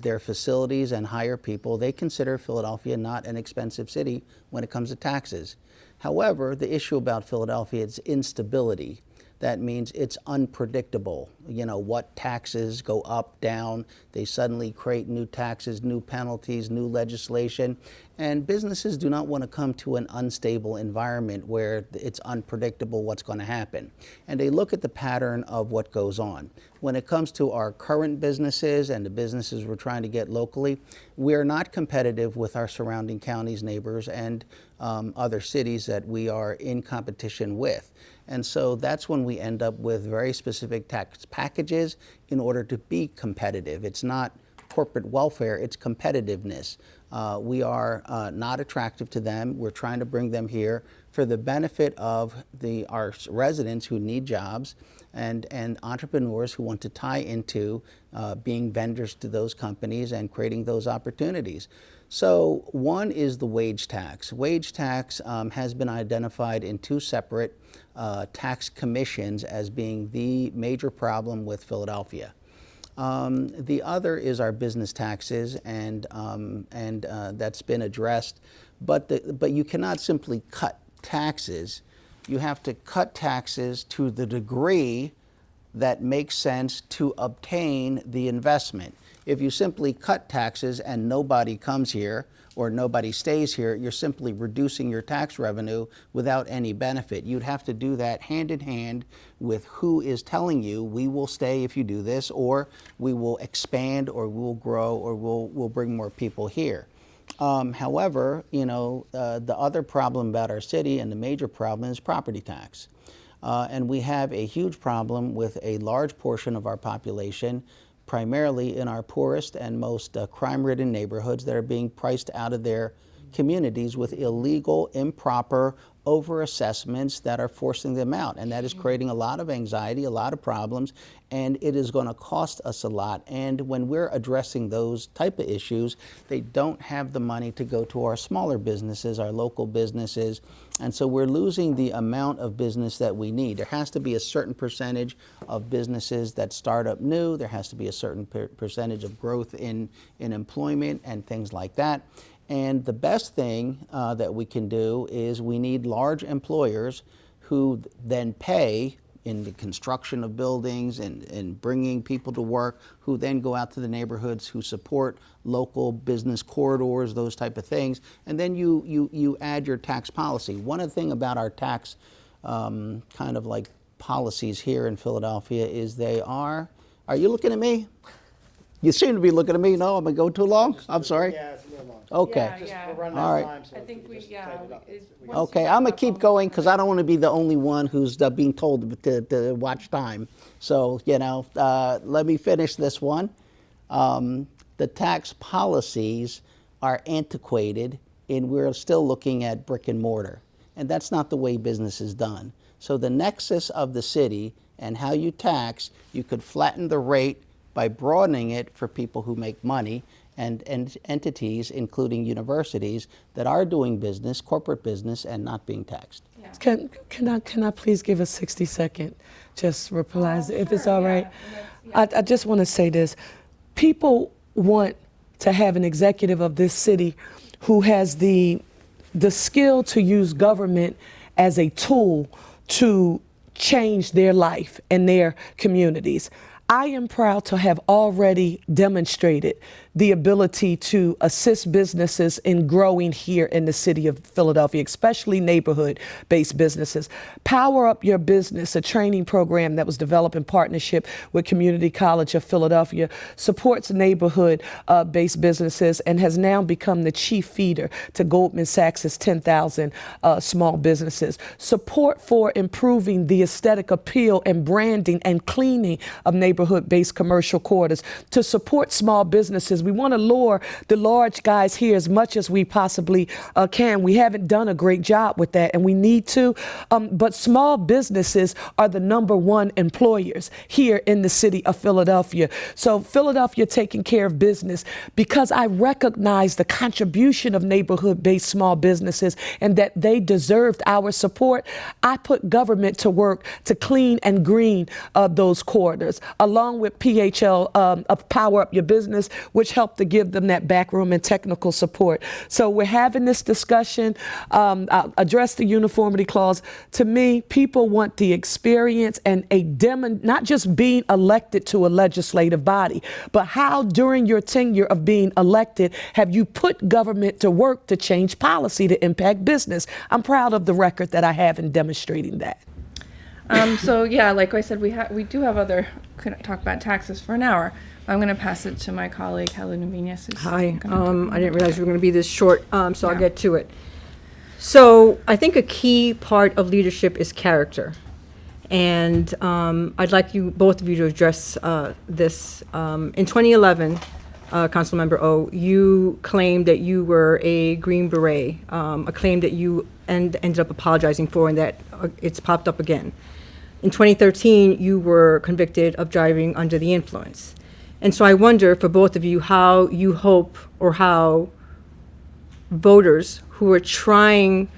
their facilities and hire people. They consider Philadelphia not an expensive city when it comes to taxes. However, the issue about Philadelphia is instability. That means it's unpredictable. What taxes go up, down. They suddenly create new taxes, new penalties, new legislation. And businesses do not want to come to an unstable environment where it's unpredictable what's going to happen. And they look at the pattern of what goes on. When it comes to our current businesses and the businesses we're trying to get locally, we are not competitive with our surrounding counties, neighbors, and other cities that we are in competition with. And so that's when we end up with very specific tax packages in order to be competitive. It's not corporate welfare, it's competitiveness. We are not attractive to them. We're trying to bring them here for the benefit of our residents who need jobs and entrepreneurs who want to tie into being vendors to those companies and creating those opportunities. So one is the wage tax. Wage tax has been identified in 2 separate tax commissions as being the major problem with Philadelphia. The other is our business taxes, and that's been addressed. But you cannot simply cut taxes. You have to cut taxes to the degree that makes sense to obtain the investment. If you simply cut taxes and nobody comes here or nobody stays here, you're simply reducing your tax revenue without any benefit. You'd have to do that hand in hand with who is telling you, we will stay if you do this, or we will expand, or we'll grow, or we'll bring more people here. However, the other problem about our city, and the major problem, is property tax. And we have a huge problem with a large portion of our population, primarily in our poorest and most crime-ridden neighborhoods, that are being priced out of their communities with illegal, improper over-assessments that are forcing them out. And that is creating a lot of anxiety, a lot of problems, and it is going to cost us a lot. And when we're addressing those type of issues, they don't have the money to go to our smaller businesses, our local businesses, and so we're losing the amount of business that we need. There has to be a certain percentage of businesses that start up new. There has to be a certain percentage of growth in employment and things like that. And the best thing that we can do is we need large employers who then pay in the construction of buildings and bringing people to work, who then go out to the neighborhoods, who support local business corridors, those type of things. And then you add your tax policy. One of the things about our tax kind of like policies here in Philadelphia is they are you looking at me? You seem to be looking at me. No, am I going too long? I'm sorry. Yeah, it's a little long. Okay. Yeah. We're running All out right. of time, so I if think you we, just yeah. type it up, it- it's- we- once Okay, you I'm gonna wrap keep up going because I don't want to be the only one who's being told to watch time. So, let me finish this one. The tax policies are antiquated, and we're still looking at brick and mortar. And that's not the way business is done. So the nexus of the city and how you tax, you could flatten the rate by broadening it for people who make money and entities, including universities, that are doing business, corporate business, and not being taxed. Can I please give a 60-second just replies, if it's sure, all yeah. right? And that's- I just want to say this. People want to have an executive of this city who has the skill to use government as a tool to change their life and their communities. I am proud to have already demonstrated the ability to assist businesses in growing here in the city of Philadelphia, especially neighborhood-based businesses. Power Up Your Business, a training program that was developed in partnership with Community College of Philadelphia, supports neighborhood-based businesses and has now become the chief feeder to Goldman Sachs' 10,000 small businesses. Support for improving the aesthetic appeal and branding and cleaning of neighborhood-based commercial quarters. To support small businesses, we want to lure the large guys here as much as we possibly can. We haven't done a great job with that, and we need to. But small businesses are the #1 employers here in the city of Philadelphia. So Philadelphia taking care of business, because I recognize the contribution of neighborhood-based small businesses and that they deserved our support. I put government to work to clean and green those corridors, along with PHL of Power Up Your Business, which helped to give them that backroom and technical support. So we're having this discussion. I'll address the uniformity clause. To me, people want the experience and not just being elected to a legislative body, but how during your tenure of being elected have you put government to work to change policy to impact business. I'm proud of the record that I have in demonstrating that. So yeah, like I said, we do have other, could talk about taxes for an hour. I'm going to pass it to my colleague, Helen Nuvenius. Hi, I didn't realize we were going to be this short, so I'll Yeah. get to it. So I think a key part of leadership is character. And I'd like both of you to address this. In 2011, Councilmember O, you claimed that you were a Green Beret, a claim that you ended up apologizing for, and that it's popped up again. In 2013, you were convicted of driving under the influence. And so I wonder, for both of you, how you hope, or how voters who are trying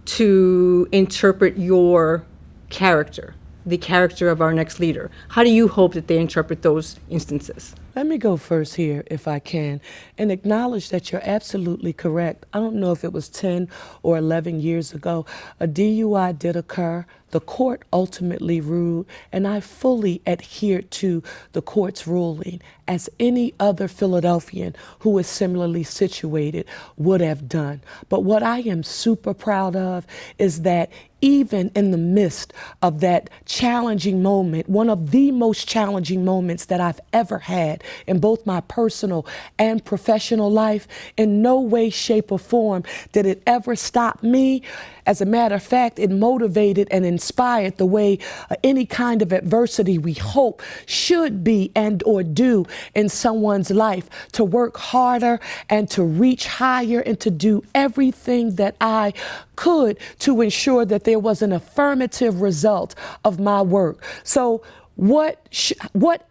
to interpret your character, the character of our next leader, how do you hope that they interpret those instances? Let me go first here, if I can, and acknowledge that you're absolutely correct. I don't know if it was 10 or 11 years ago, a DUI did occur. The court ultimately ruled, and I fully adhered to the court's ruling, as any other Philadelphian who is similarly situated would have done. But what I am super proud of is that even in the midst of that challenging moment, one of the most challenging moments that I've ever had in both my personal and professional life, in no way, shape, or form did it ever stop me. As a matter of fact, it motivated and inspired the way any kind of adversity we hope should be and or do in someone's life, to work harder and to reach higher and to do everything that I could to ensure that there was an affirmative result of my work. So what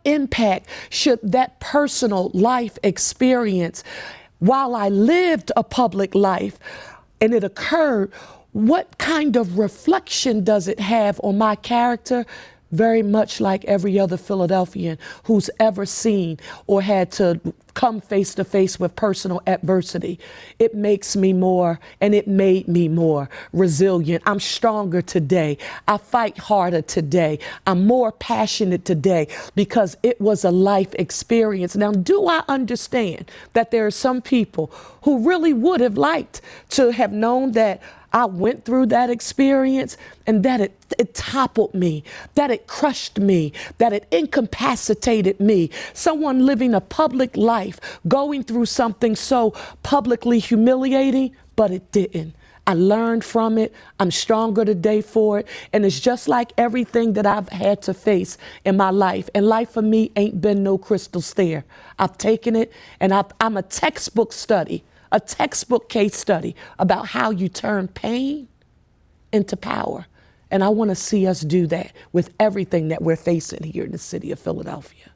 impact should that personal life experience, while I lived a public life and it occurred, what kind of reflection does it have on my character? very much like every other Philadelphian who's ever seen or had to come face to face with personal adversity. It makes me more, and it made me more resilient. I'm stronger today. I fight harder today. I'm more passionate today because it was a life experience. Now, do I understand that there are some people who really would have liked to have known that I went through that experience and that it toppled me, that it crushed me, that it incapacitated me. Someone living a public life, going through something so publicly humiliating, but it didn't. I learned from it. I'm stronger today for it. And it's just like everything that I've had to face in my life. And life for me ain't been no crystal stair. I've taken it, and I'm a textbook study. A textbook case study about how you turn pain into power. And I want to see us do that with everything that we're facing here in the city of Philadelphia.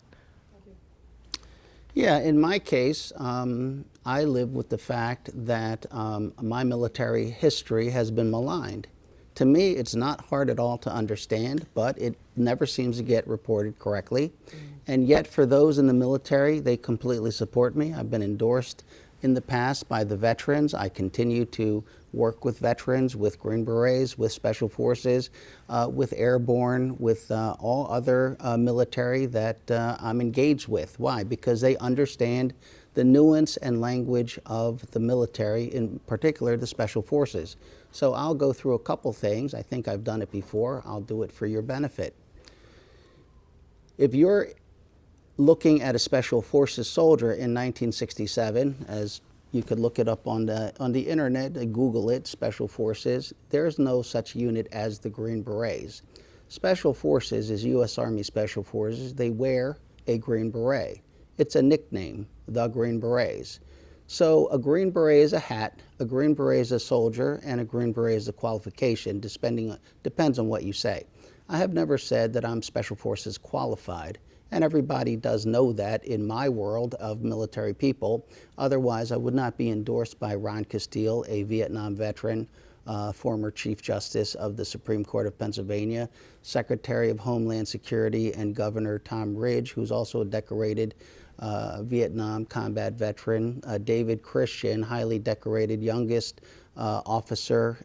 Yeah, in my case, I live with the fact that my military history has been maligned. To me, it's not hard at all to understand, but it never seems to get reported correctly. And yet, for those in the military, they completely support me. I've been endorsed in the past by the veterans. I continue to work with veterans, with Green Berets, with Special Forces, with Airborne, with all other military that I'm engaged with. Why? Because they understand the nuance and language of the military, in particular the Special Forces. So I'll go through a couple things. I think I've done it before. I'll do it for your benefit. If you're looking at a Special Forces soldier in 1967, as you could look it up on the internet, Google it, Special Forces, there's no such unit as the Green Berets. Special Forces is U.S. Army Special Forces. They wear a Green Beret. It's a nickname, the Green Berets. So a Green Beret is a hat, a Green Beret is a soldier, and a Green Beret is a qualification, depends on what you say. I have never said that I'm Special Forces qualified. And everybody does know that in my world of military people. Otherwise, I would not be endorsed by Ron Castile, a Vietnam veteran, former Chief Justice of the Supreme Court of Pennsylvania, Secretary of Homeland Security, and Governor Tom Ridge, who's also a decorated Vietnam combat veteran, David Christian, highly decorated, youngest officer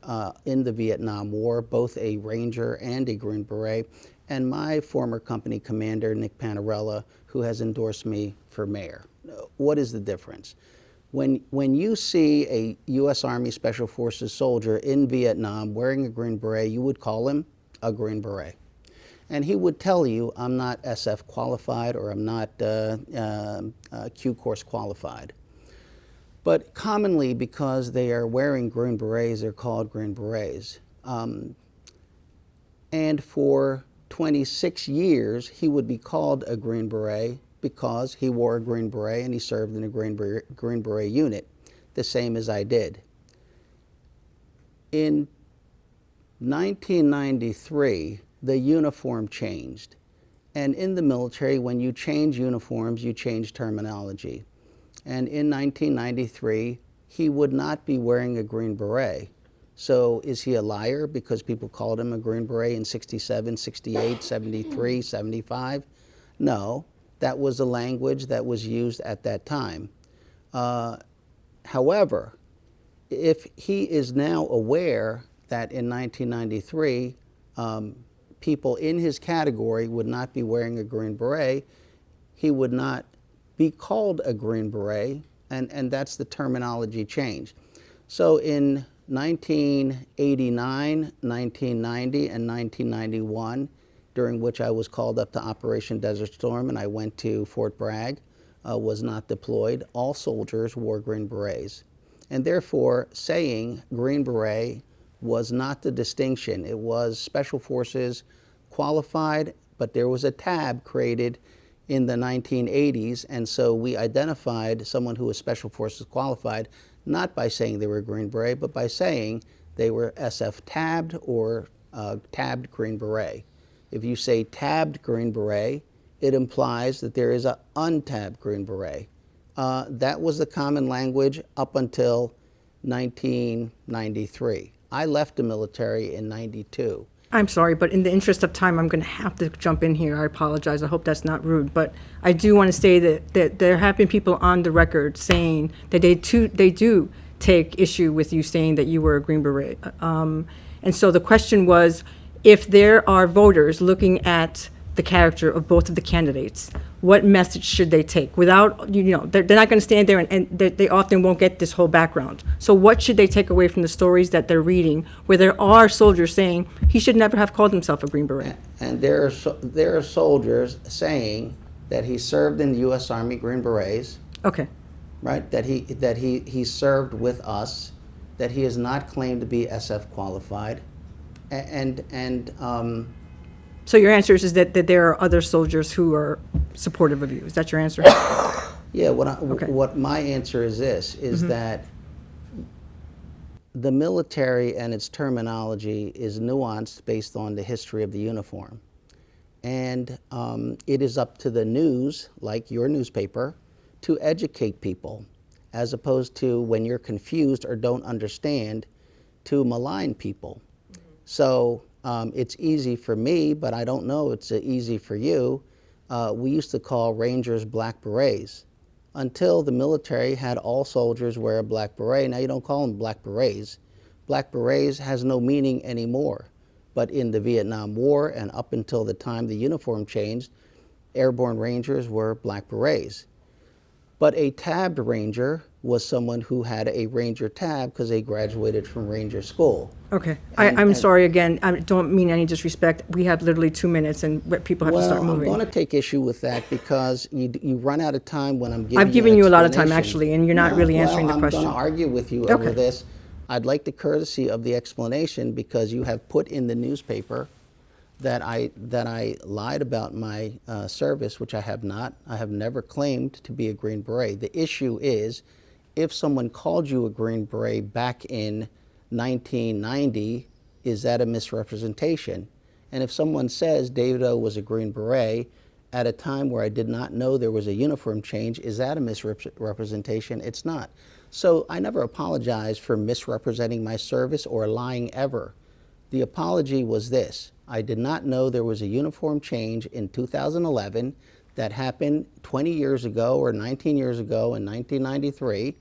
in the Vietnam War, both a Ranger and a Green Beret, and my former company commander, Nick Panarella, who has endorsed me for mayor. What is the difference? When you see a U.S. Army Special Forces soldier in Vietnam wearing a Green Beret, you would call him a Green Beret. And he would tell you, I'm not SF qualified, or I'm not Q course qualified. But commonly, because they are wearing Green Berets, they're called Green Berets. And for 26 years, he would be called a Green Beret because he wore a Green Beret and he served in a Green Beret unit, the same as I did. In 1993, the uniform changed. And in the military, when you change uniforms, you change terminology. And in 1993, he would not be wearing a Green Beret. So is he a liar because people called him a Green Beret in 67, 68, 73, 75? No, that was the language that was used at that time. However, if he is now aware that in 1993, people in his category would not be wearing a Green Beret, he would not be called a Green Beret, and that's the terminology change. So in 1989, 1990, and 1991, during which I was called up to Operation Desert Storm and I went to Fort Bragg, was not deployed, all soldiers wore Green Berets. And therefore, saying Green Beret was not the distinction. It was Special Forces qualified, but there was a tab created in the 1980s, and so we identified someone who was Special Forces qualified not by saying they were a Green Beret, but by saying they were SF tabbed or tabbed Green Beret. If you say tabbed Green Beret, it implies that there is an untabbed Green Beret. That was the common language up until 1993. I left the military in 92, I'm sorry, but in the interest of time, I'm going to have to jump in here. I apologize. I hope that's not rude. But I do want to say that there have been people on the record saying that they do take issue with you saying that you were a Green Beret. And so the question was, if there are voters looking at the character of both of the candidates, what message should they take? Without, they're not going to stand there and they often won't get this whole background. So what should they take away from the stories that they're reading where there are soldiers saying he should never have called himself a Green Beret? And there are soldiers saying that he served in the U.S. Army Green Berets, Okay. right? That he served with us, that he is not claimed to be SF qualified, So your answer is that there are other soldiers who are supportive of you. Is that your answer? yeah. Okay. What my answer is this is that the military and its terminology is nuanced based on the history of the uniform, and it is up to the news, like your newspaper, to educate people, as opposed to, when you're confused or don't understand, to malign people. So it's easy for me, but I don't know it's easy for you. We used to call Rangers black berets until the military had all soldiers wear a black beret. Now you don't call them black berets. Black berets has no meaning anymore. But in the Vietnam War and up until the time the uniform changed, airborne Rangers were black berets. But a tabbed Ranger was someone who had a Ranger tab because they graduated from Ranger school. Okay. I'm sorry again. I don't mean any disrespect. We have literally 2 minutes and people have to start moving. I'm going to take issue with that because you run out of time when I'm giving I've given you a lot of time, explanation. actually, and you're not really answering the question. I'm going to argue with you Okay. over this. I'd like the courtesy of the explanation because you have put in the newspaper that I lied about my service, which I have not. I have never claimed to be a Green Beret. The issue is, if someone called you a Green Beret back in 1990, is that a misrepresentation? And if someone says David O was a Green Beret at a time where I did not know there was a uniform change, is that a misrepresentation? It's not. So I never apologized for misrepresenting my service or lying ever. The apology was this: I did not know there was a uniform change in 2011 that happened 20 years ago or 19 years ago in 1993,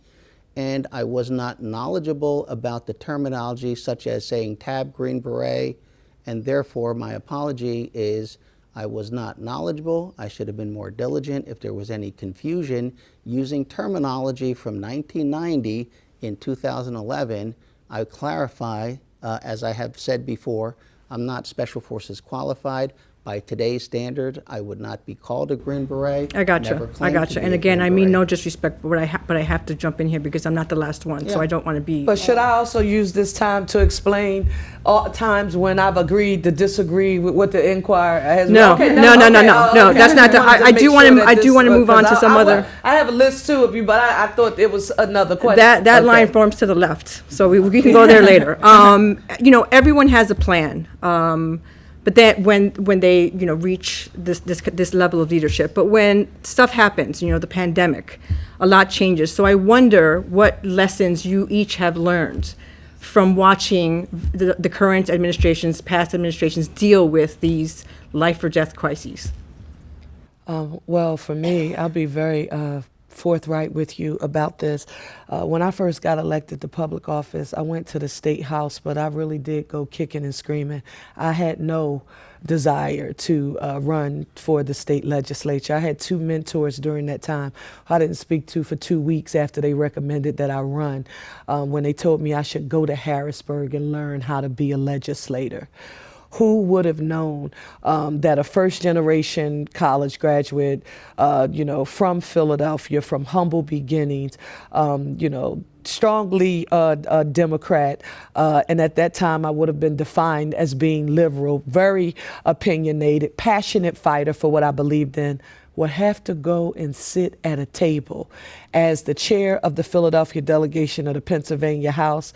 and I was not knowledgeable about the terminology such as saying tab Green Beret, and therefore my apology is I was not knowledgeable. I should have been more diligent. If there was any confusion using terminology from 1990 in 2011, I clarify, as I have said before, I'm not Special Forces qualified. By today's standard, I would not be called a Green Beret. I got Never you. I claimed got to you. be And a again, Green I mean Beret. no disrespect, but I have to jump in here because I'm not the last one, so Yeah. I don't want to be. But should I also use this time to explain all times when I've agreed to disagree with what the Inquirer has? No, Okay, no, no, no, no, no, that's not the- wanted I do make wanna- sure that I do this- wanna move on to because some other- I have a list too of you, but I thought it was another question. That Okay. line forms to the left, so we can go there later. Everyone has a plan, but that when they reach this level of leadership, but when stuff happens, the pandemic, a lot changes. So I wonder what lessons you each have learned from watching the current administrations, past administrations deal with these life or death crises. Well, for me, I'll be very forthright with you about this. When I first got elected to public office, I went to the state house, but I really did go kicking and screaming. I had no desire to run for the state legislature. I had two mentors during that time I didn't speak to for 2 weeks after they recommended that I run, when they told me I should go to Harrisburg and learn how to be a legislator. Who would have known that a first-generation college graduate, from Philadelphia, from humble beginnings, strongly a Democrat, and at that time I would have been defined as being liberal, very opinionated, passionate fighter for what I believed in, would have to go and sit at a table as the chair of the Philadelphia delegation of the Pennsylvania House,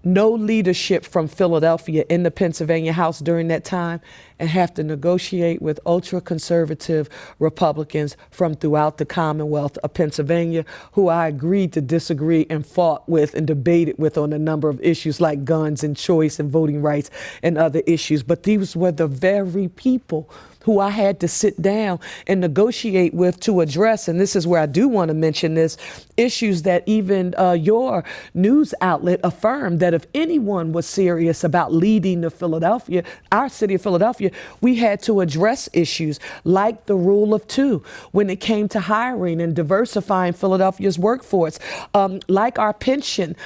no leadership from Philadelphia in the Pennsylvania House during that time, and have to negotiate with ultra-conservative Republicans from throughout the Commonwealth of Pennsylvania, who I agreed to disagree and fought with and debated with on a number of issues like guns and choice and voting rights and other issues. But these were the very people who I had to sit down and negotiate with to address, and this is where I do want to mention this, issues that even your news outlet affirmed that if anyone was serious about leading the Philadelphia, our city of Philadelphia, we had to address issues like the rule of two when it came to hiring and diversifying Philadelphia's workforce, like our pension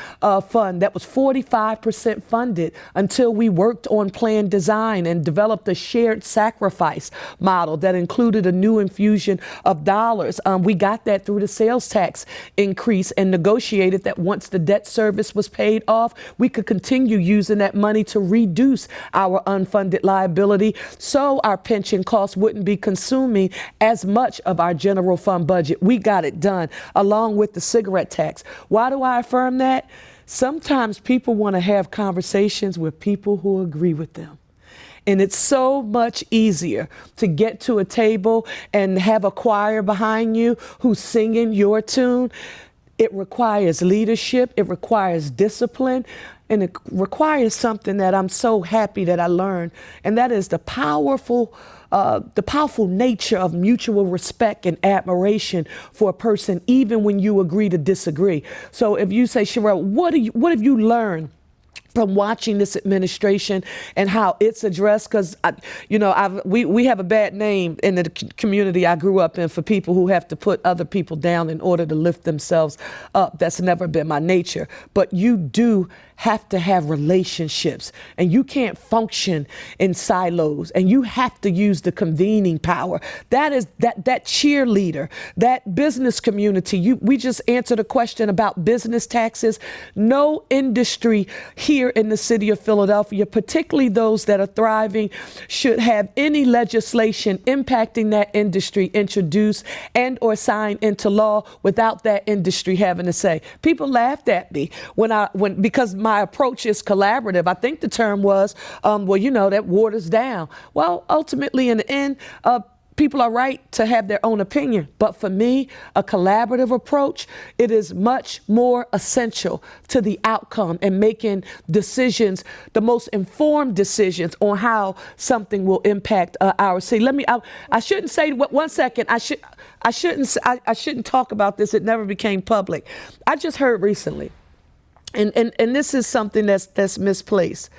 fund that was 45% funded until we worked on plan design and developed a shared sacrifice model that included a new infusion of dollars. We got that through the sales tax increase and negotiated that once the debt service was paid off, we could continue using that money to reduce our unfunded liability so our pension costs wouldn't be consuming as much of our general fund budget. We got it done along with the cigarette tax. Why do I affirm that? Sometimes people want to have conversations with people who agree with them. And it's so much easier to get to a table and have a choir behind you who's singing your tune. It requires leadership, it requires discipline, and it requires something that I'm so happy that I learned, and that is the powerful nature of mutual respect and admiration for a person, even when you agree to disagree. So if you say, Cherelle, what have you learned from watching this administration and how it's addressed? Because, we have a bad name in the community I grew up in for people who have to put other people down in order to lift themselves up. That's never been my nature. But you do have to have relationships, and you can't function in silos, and you have to use the convening power. That is that cheerleader, that business community. We just answered a question about business taxes. No industry here in the city of Philadelphia, particularly those that are thriving, should have any legislation impacting that industry introduced and or signed into law without that industry having a say. People laughed at me because my approach is collaborative. I think the term was, that waters down. Well, ultimately, in the end, people are right to have their own opinion. But for me, a collaborative approach, it is much more essential to the outcome and making decisions, the most informed decisions on how something will impact our city. I shouldn't say, one second, I shouldn't talk about this. It never became public. I just heard recently, and this is something that's misplaced.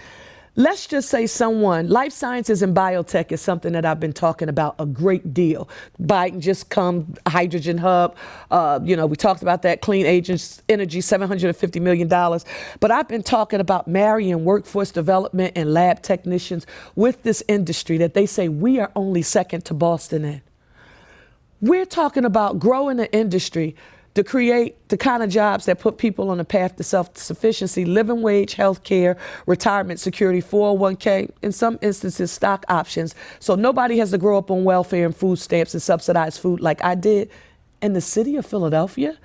Let's just say life sciences and biotech is something that I've been talking about a great deal. Biden just come, hydrogen hub, we talked about that, clean energy, $750 million. But I've been talking about marrying workforce development and lab technicians with this industry that they say we are only second to Boston in. We're talking about growing an industry to create the kind of jobs that put people on a path to self-sufficiency, living wage, health care, retirement security, 401k, in some instances, stock options. So nobody has to grow up on welfare and food stamps and subsidized food like I did. And the city of Philadelphia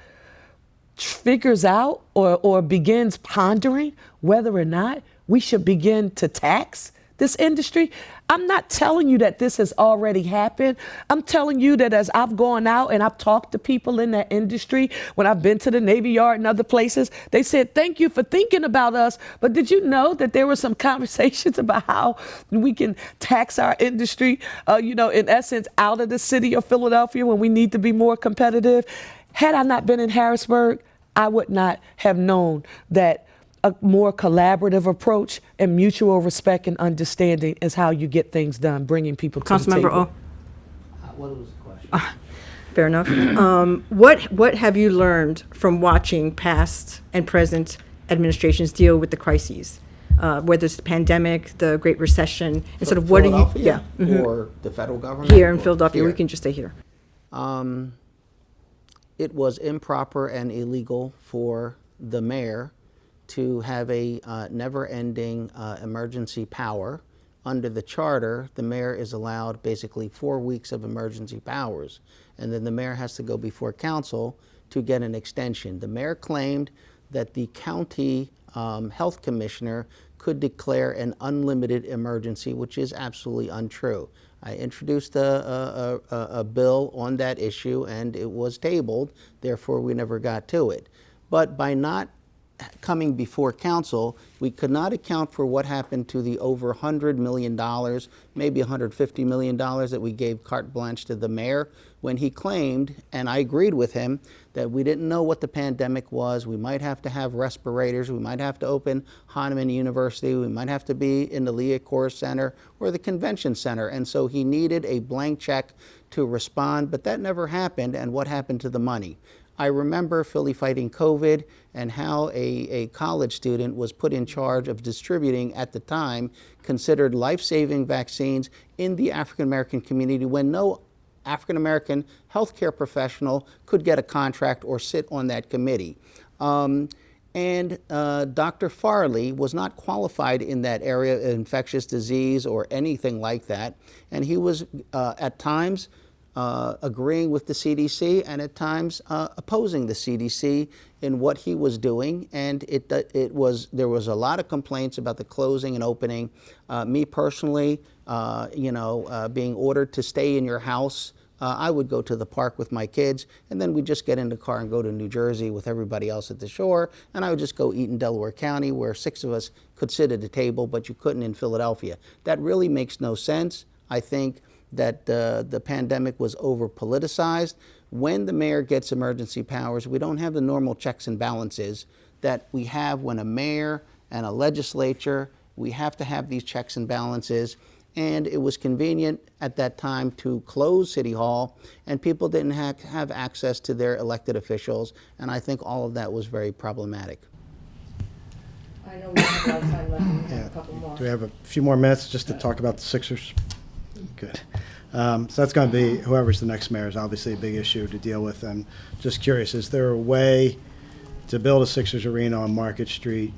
figures out or begins pondering whether or not we should begin to tax this industry. I'm not telling you that this has already happened. I'm telling you that as I've gone out and I've talked to people in that industry, when I've been to the Navy Yard and other places, they said, thank you for thinking about us. But did you know that there were some conversations about how we can tax our industry, in essence, out of the city of Philadelphia when we need to be more competitive? Had I not been in Harrisburg, I would not have known that a more collaborative approach and mutual respect and understanding is how you get things done, bringing people to the table. Councilmember O. What was the question? Fair enough. What have you learned from watching past and present administrations deal with the crises, whether it's the pandemic, the Great Recession, and sort of what are you? Philadelphia? Mhm. Or the federal government? Here in Or Philadelphia, here? we can just stay here. It was improper and illegal for the mayor to have a never-ending emergency power. Under the charter, the mayor is allowed basically 4 weeks of emergency powers, and then the mayor has to go before council to get an extension. The mayor claimed that the county health commissioner could declare an unlimited emergency, which is absolutely untrue. I introduced a bill on that issue, and it was tabled, therefore we never got to it. But by not coming before council, we could not account for what happened to the over $100 million, maybe $150 million that we gave carte blanche to the mayor when he claimed, and I agreed with him, that we didn't know what the pandemic was. We might have to have respirators. We might have to open Hahnemann University. We might have to be in the Leah Center or the Convention Center. And so he needed a blank check to respond, but that never happened. And what happened to the money? I remember Philly fighting COVID and how a college student was put in charge of distributing, at the time, considered life-saving vaccines in the African-American community when no African-American healthcare professional could get a contract or sit on that committee. And Dr. Farley was not qualified in that area of infectious disease or anything like that. And he was, at times, agreeing with the CDC and at times opposing the CDC in what he was doing, and there was a lot of complaints about the closing and opening. Me personally, being ordered to stay in your house, I would go to the park with my kids, and then we'd just get in the car and go to New Jersey with everybody else at the shore, and I would just go eat in Delaware County, where 6 of us could sit at a table, but you couldn't in Philadelphia. That really makes no sense. I think that the pandemic was over-politicized. When the mayor gets emergency powers, we don't have the normal checks and balances that we have when a mayor and a legislature, we have to have these checks and balances. And it was convenient at that time to close City Hall, and people didn't have access to their elected officials, and I think all of that was very problematic. I know we have a lot of time left. We have a couple more. Do we have a few more minutes just to talk about the Sixers? Good. So that's going to be, whoever's the next mayor is obviously a big issue to deal with. And just curious, is there a way to build a Sixers arena on Market Street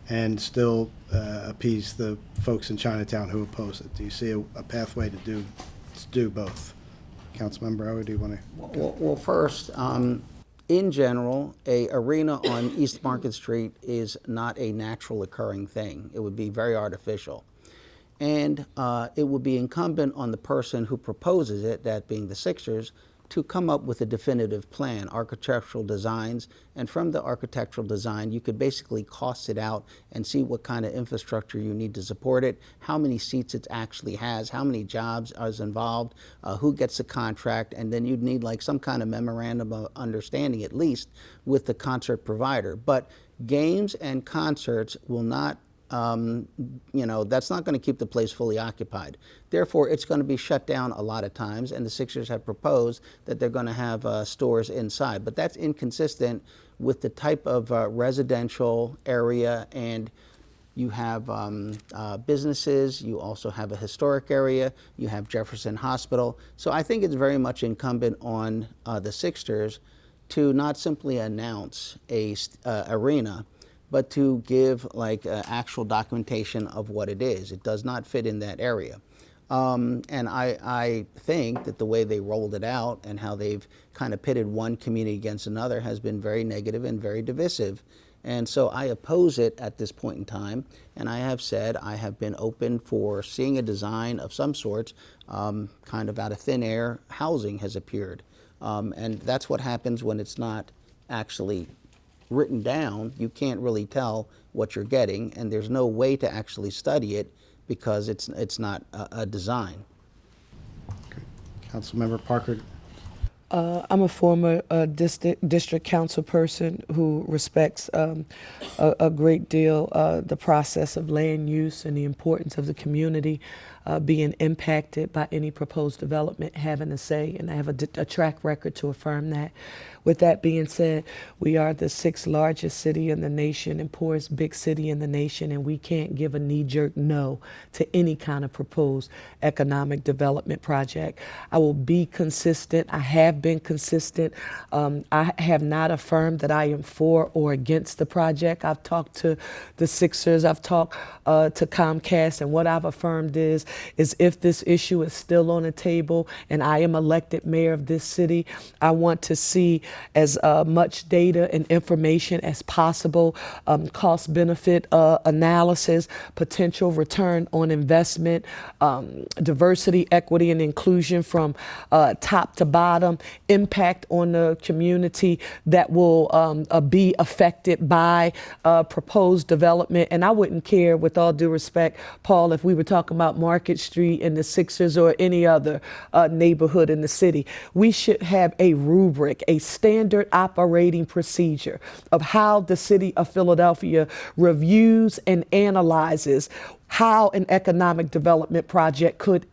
and still appease the folks in Chinatown who oppose it? Do you see a pathway to do both? Councilmember Howard, do you want to? Well, first, in general, a arena on East Market Street is not a natural occurring thing. It would be very artificial. And it would be incumbent on the person who proposes it, that being the Sixers, to come up with a definitive plan, architectural designs, and from the architectural design, you could basically cost it out and see what kind of infrastructure you need to support it, how many seats it actually has, how many jobs are involved, who gets the contract, and then you'd need like some kind of memorandum of understanding, at least, with the concert provider. But games and concerts will not that's not going to keep the place fully occupied. Therefore, it's going to be shut down a lot of times, and the Sixers have proposed that they're going to have stores inside. But that's inconsistent with the type of residential area, and you have businesses, you also have a historic area, you have Jefferson Hospital. So I think it's very much incumbent on the Sixers to not simply announce a arena, but to give like actual documentation of what it is. It does not fit in that area. And I think that the way they rolled it out and how they've kind of pitted one community against another has been very negative and very divisive. And so I oppose it at this point in time, and I have said I have been open for seeing a design of some sort, kind of out of thin air. Housing has appeared. And that's what happens when it's not actually written down. You can't really tell what you're getting, and there's no way to actually study it because it's not a design. Okay. Councilmember Parker. I'm a former district council person who respects a great deal the process of land use and the importance of the community being impacted by any proposed development, having a say, and I have a track record to affirm that. With that being said, we are the 6th largest city in the nation and poorest big city in the nation, and we can't give a knee-jerk no to any kind of proposed economic development project. I will be consistent. I have been consistent. I have not affirmed that I am for or against the project. I've talked to the Sixers. I've talked to Comcast, and what I've affirmed is is if this issue is still on the table and I am elected mayor of this city, I want to see as much data and information as possible, cost benefit analysis, potential return on investment, diversity, equity, and inclusion from top to bottom, impact on the community that will be affected by proposed development. And I wouldn't care, with all due respect, Paul, if we were talking about Market Street and the Sixers or any other neighborhood in the city. We should have a rubric, a standard operating procedure of how the city of Philadelphia reviews and analyzes how an economic development project could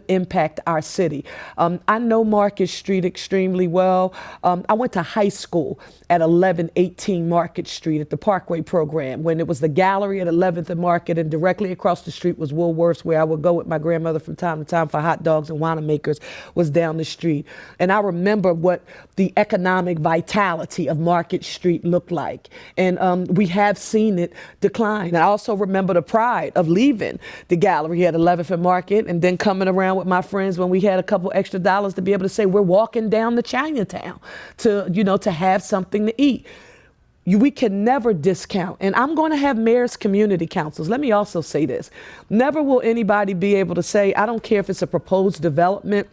impact our city. I know Market Street extremely well. I went to high school at 1118 Market Street at the Parkway program when it was the gallery at 11th and Market, and directly across the street was Woolworth's, where I would go with my grandmother from time to time for hot dogs, and Wanamaker's was down the street. And I remember what the economic vitality of Market Street looked like. And we have seen it decline. And I also remember the pride of leaving the gallery at 11th and Market and then coming around with my friends when we had a couple extra dollars to be able to say we're walking down to Chinatown to, to have something to eat. We can never discount. And I'm going to have mayor's community councils. Let me also say this. Never will anybody be able to say, I don't care if it's a proposed development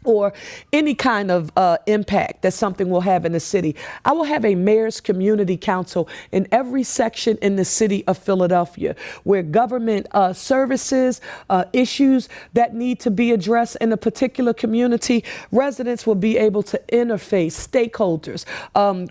or any kind of impact that something will have in the city. I will have a mayor's community council in every section in the city of Philadelphia where government services, issues that need to be addressed in a particular community, residents will be able to interface, stakeholders,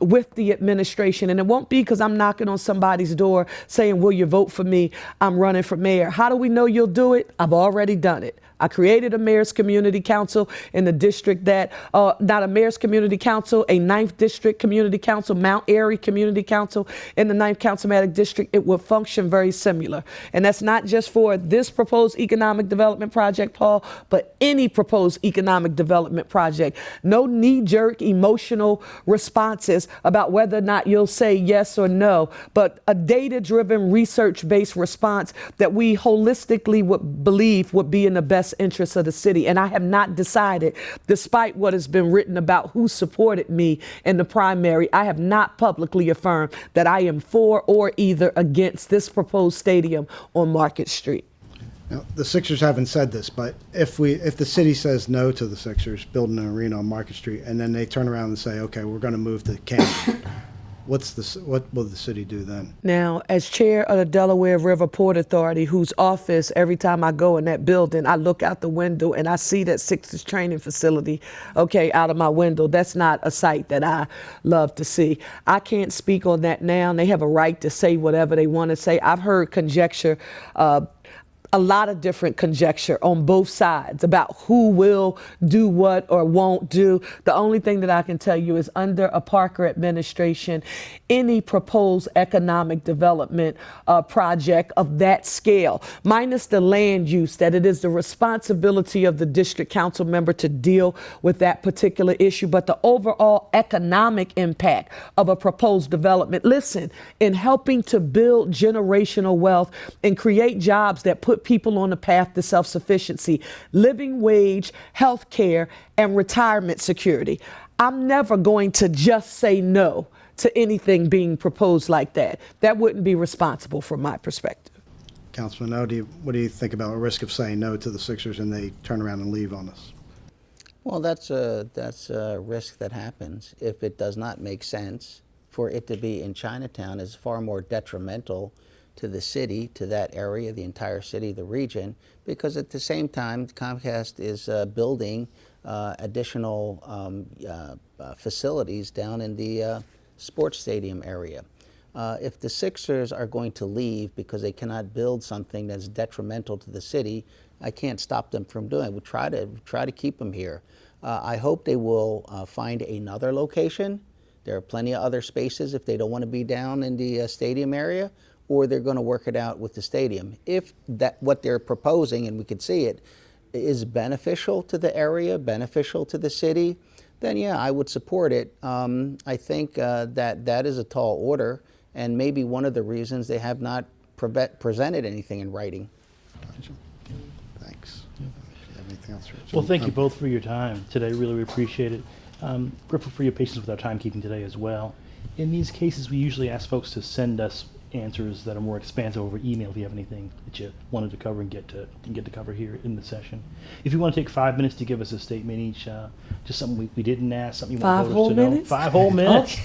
with the administration. And it won't be because I'm knocking on somebody's door saying, will you vote for me? I'm running for mayor. How do we know you'll do it? I've already done it. I created a mayor's community council in the district that, not a mayor's community council, a 9th district community council, Mount Airy community council in the 9th councilmatic district. It will function very similar. And that's not just for this proposed economic development project, Paul, but any proposed economic development project. No knee-jerk emotional responses about whether or not you'll say yes or no, but a data-driven, research-based response that we holistically would believe would be in the best interests of the city. And I have not decided, despite what has been written about who supported me in the primary, I have not publicly affirmed that I am for or either against this proposed stadium on Market Street. Now, the Sixers haven't said this, but if the city says no to the Sixers building an arena on Market Street, and then they turn around and say, okay, we're going to move to Kensington, what will the city do then? Now, as chair of the Delaware River Port Authority, whose office, every time I go in that building, I look out the window and I see that Sixers training facility, out of my window. That's not a sight that I love to see. I can't speak on that now. They have a right to say whatever they want to say. I've heard conjecture, a lot of different conjecture on both sides about who will do what or won't do. The only thing that I can tell you is under a Parker administration, any proposed economic development project of that scale, minus the land use, that it is the responsibility of the district council member to deal with that particular issue, but the overall economic impact of a proposed development. Listen, in helping to build generational wealth and create jobs that put people on the path to self-sufficiency, living wage, health care, and retirement security. I'm never going to just say no to anything being proposed like that. That wouldn't be responsible from my perspective. Councilman O, what do you think about a risk of saying no to the Sixers and they turn around and leave on us? Well, that's a risk that happens. If it does not make sense for it to be in Chinatown, is far more detrimental to the city, to that area, the entire city, the region, because at the same time, Comcast is building additional facilities down in the sports stadium area. If the Sixers are going to leave because they cannot build something that's detrimental to the city, I can't stop them from doing it. We try to keep them here. I hope they will find another location. There are plenty of other spaces if they don't want to be down in the stadium area, or they're going to work it out with the stadium. If that what they're proposing, and we can see it, is beneficial to the area, beneficial to the city, then yeah, I would support it. I think that is a tall order, and maybe one of the reasons they have not presented anything in writing. Gotcha. Thank Thanks. Anything else? Rich? Well, thank you both for your time today. Really appreciate it. Grateful for your patience with our timekeeping today as well. In these cases, we usually ask folks to send us answers that are more expansive over email if you have anything that you wanted to cover and get to cover here in the session. If you want to take 5 minutes to give us a statement each, just something we didn't ask, something you want 5 voters whole to know. minutes? 5 whole minutes.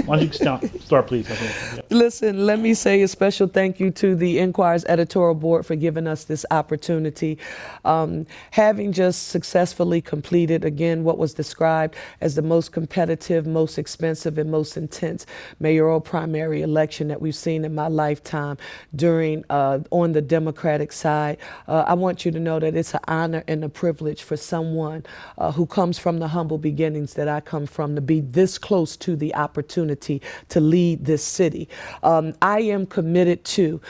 Why don't you start, please? I think. Yeah. Listen, let me say a special thank you to the Inquirer's editorial board for giving us this opportunity. Having just successfully completed, again, what was described as the most competitive, most expensive, and most intense mayoral primary election that we've seen in my lifetime during on the Democratic side, I want you to know that it's an honor and a privilege for someone who comes from the humble beginnings that I come from to be this close to the opportunity to lead this city. I am committed to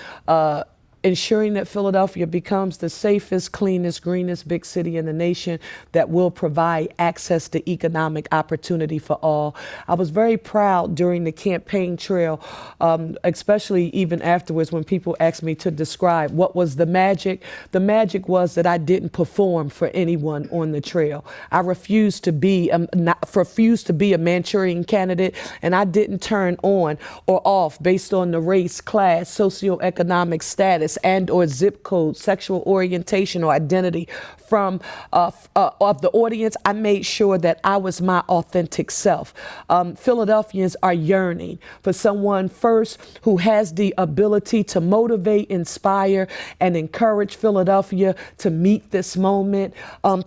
ensuring that Philadelphia becomes the safest, cleanest, greenest big city in the nation that will provide access to economic opportunity for all. I was very proud during the campaign trail, especially even afterwards when people asked me to describe what was the magic. The magic was that I didn't perform for anyone on the trail. I refused to be a Manchurian candidate, and I didn't turn on or off based on the race, class, socioeconomic status, and or zip code, sexual orientation or identity from of the audience. I made sure that I was my authentic self. Philadelphians are yearning for someone first who has the ability to motivate, inspire, and encourage Philadelphia to meet this moment,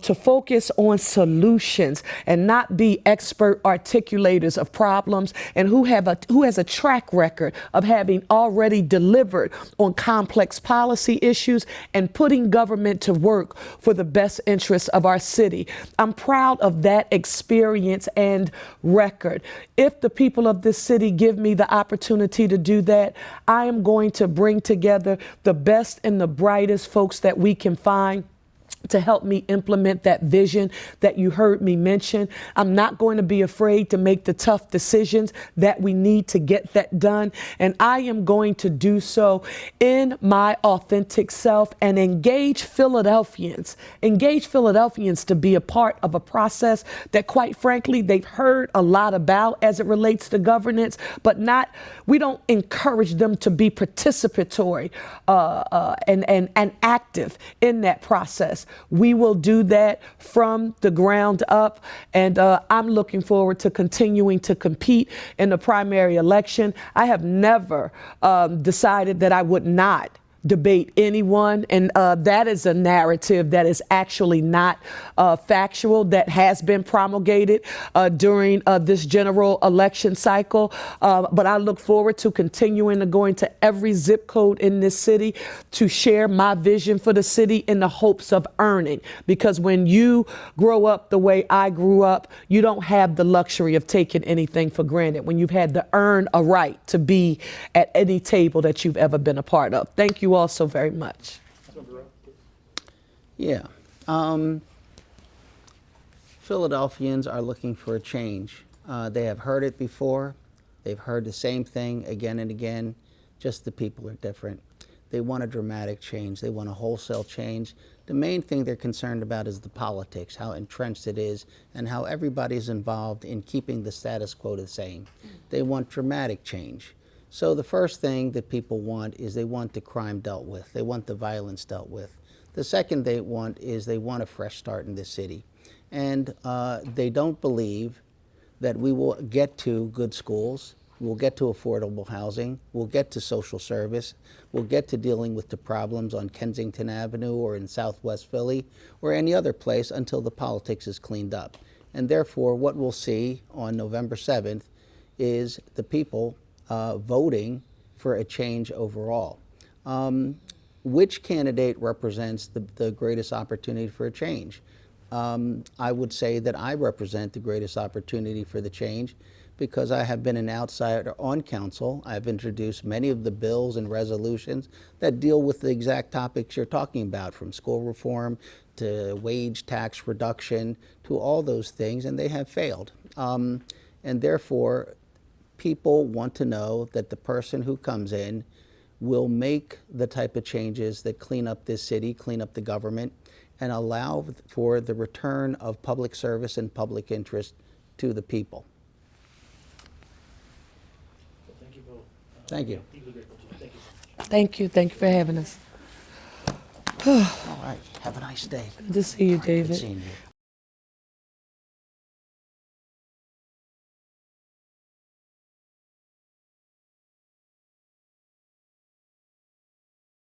to focus on solutions and not be expert articulators of problems, and who has a track record of having already delivered on complex policy issues and putting government to work for the best interests of our city. I'm proud of that experience and record. If the people of this city give me the opportunity to do that, I am going to bring together the best and the brightest folks that we can find to help me implement that vision that you heard me mention. I'm not going to be afraid to make the tough decisions that we need to get that done. And I am going to do so in my authentic self and engage Philadelphians to be a part of a process that, quite frankly, they've heard a lot about as it relates to governance, but we don't encourage them to be participatory and active in that process. We will do that from the ground up, and I'm looking forward to continuing to compete in the primary election. I have never decided that I would not debate anyone, and that is a narrative that is actually not factual, that has been promulgated during this general election cycle. But I look forward to continuing to go into every zip code in this city to share my vision for the city in the hopes of earning. Because when you grow up the way I grew up, you don't have the luxury of taking anything for granted when you've had to earn a right to be at any table that you've ever been a part of. Thank you all so very much. Yeah. Philadelphians are looking for a change. They have heard it before. They've heard the same thing again and again, just the people are different. They want a dramatic change. They want a wholesale change. The main thing they're concerned about is the politics, how entrenched it is, and how everybody's involved in keeping the status quo the same. They want dramatic change. So the first thing that people want is they want the crime dealt with. They want the violence dealt with. The second they want is they want a fresh start in this city. And they don't believe that we will get to good schools, we'll get to affordable housing, we'll get to social service, we'll get to dealing with the problems on Kensington Avenue or in Southwest Philly or any other place until the politics is cleaned up. And therefore, what we'll see on November 7th is the people voting for a change overall. Which candidate represents the greatest opportunity for a change? I would say that I represent the greatest opportunity for the change because I have been an outsider on council. I've introduced many of the bills and resolutions that deal with the exact topics you're talking about, from school reform to wage tax reduction to all those things, and they have failed. And therefore, people want to know that the person who comes in will make the type of changes that clean up this city, clean up the government, and allow for the return of public service and public interest to the people. Thank you both. Thank you. Deeply grateful to you. Thank you so much. Thank you. Thank you for having us. All right. Have a nice day. Good to see you, Good David. seeing you.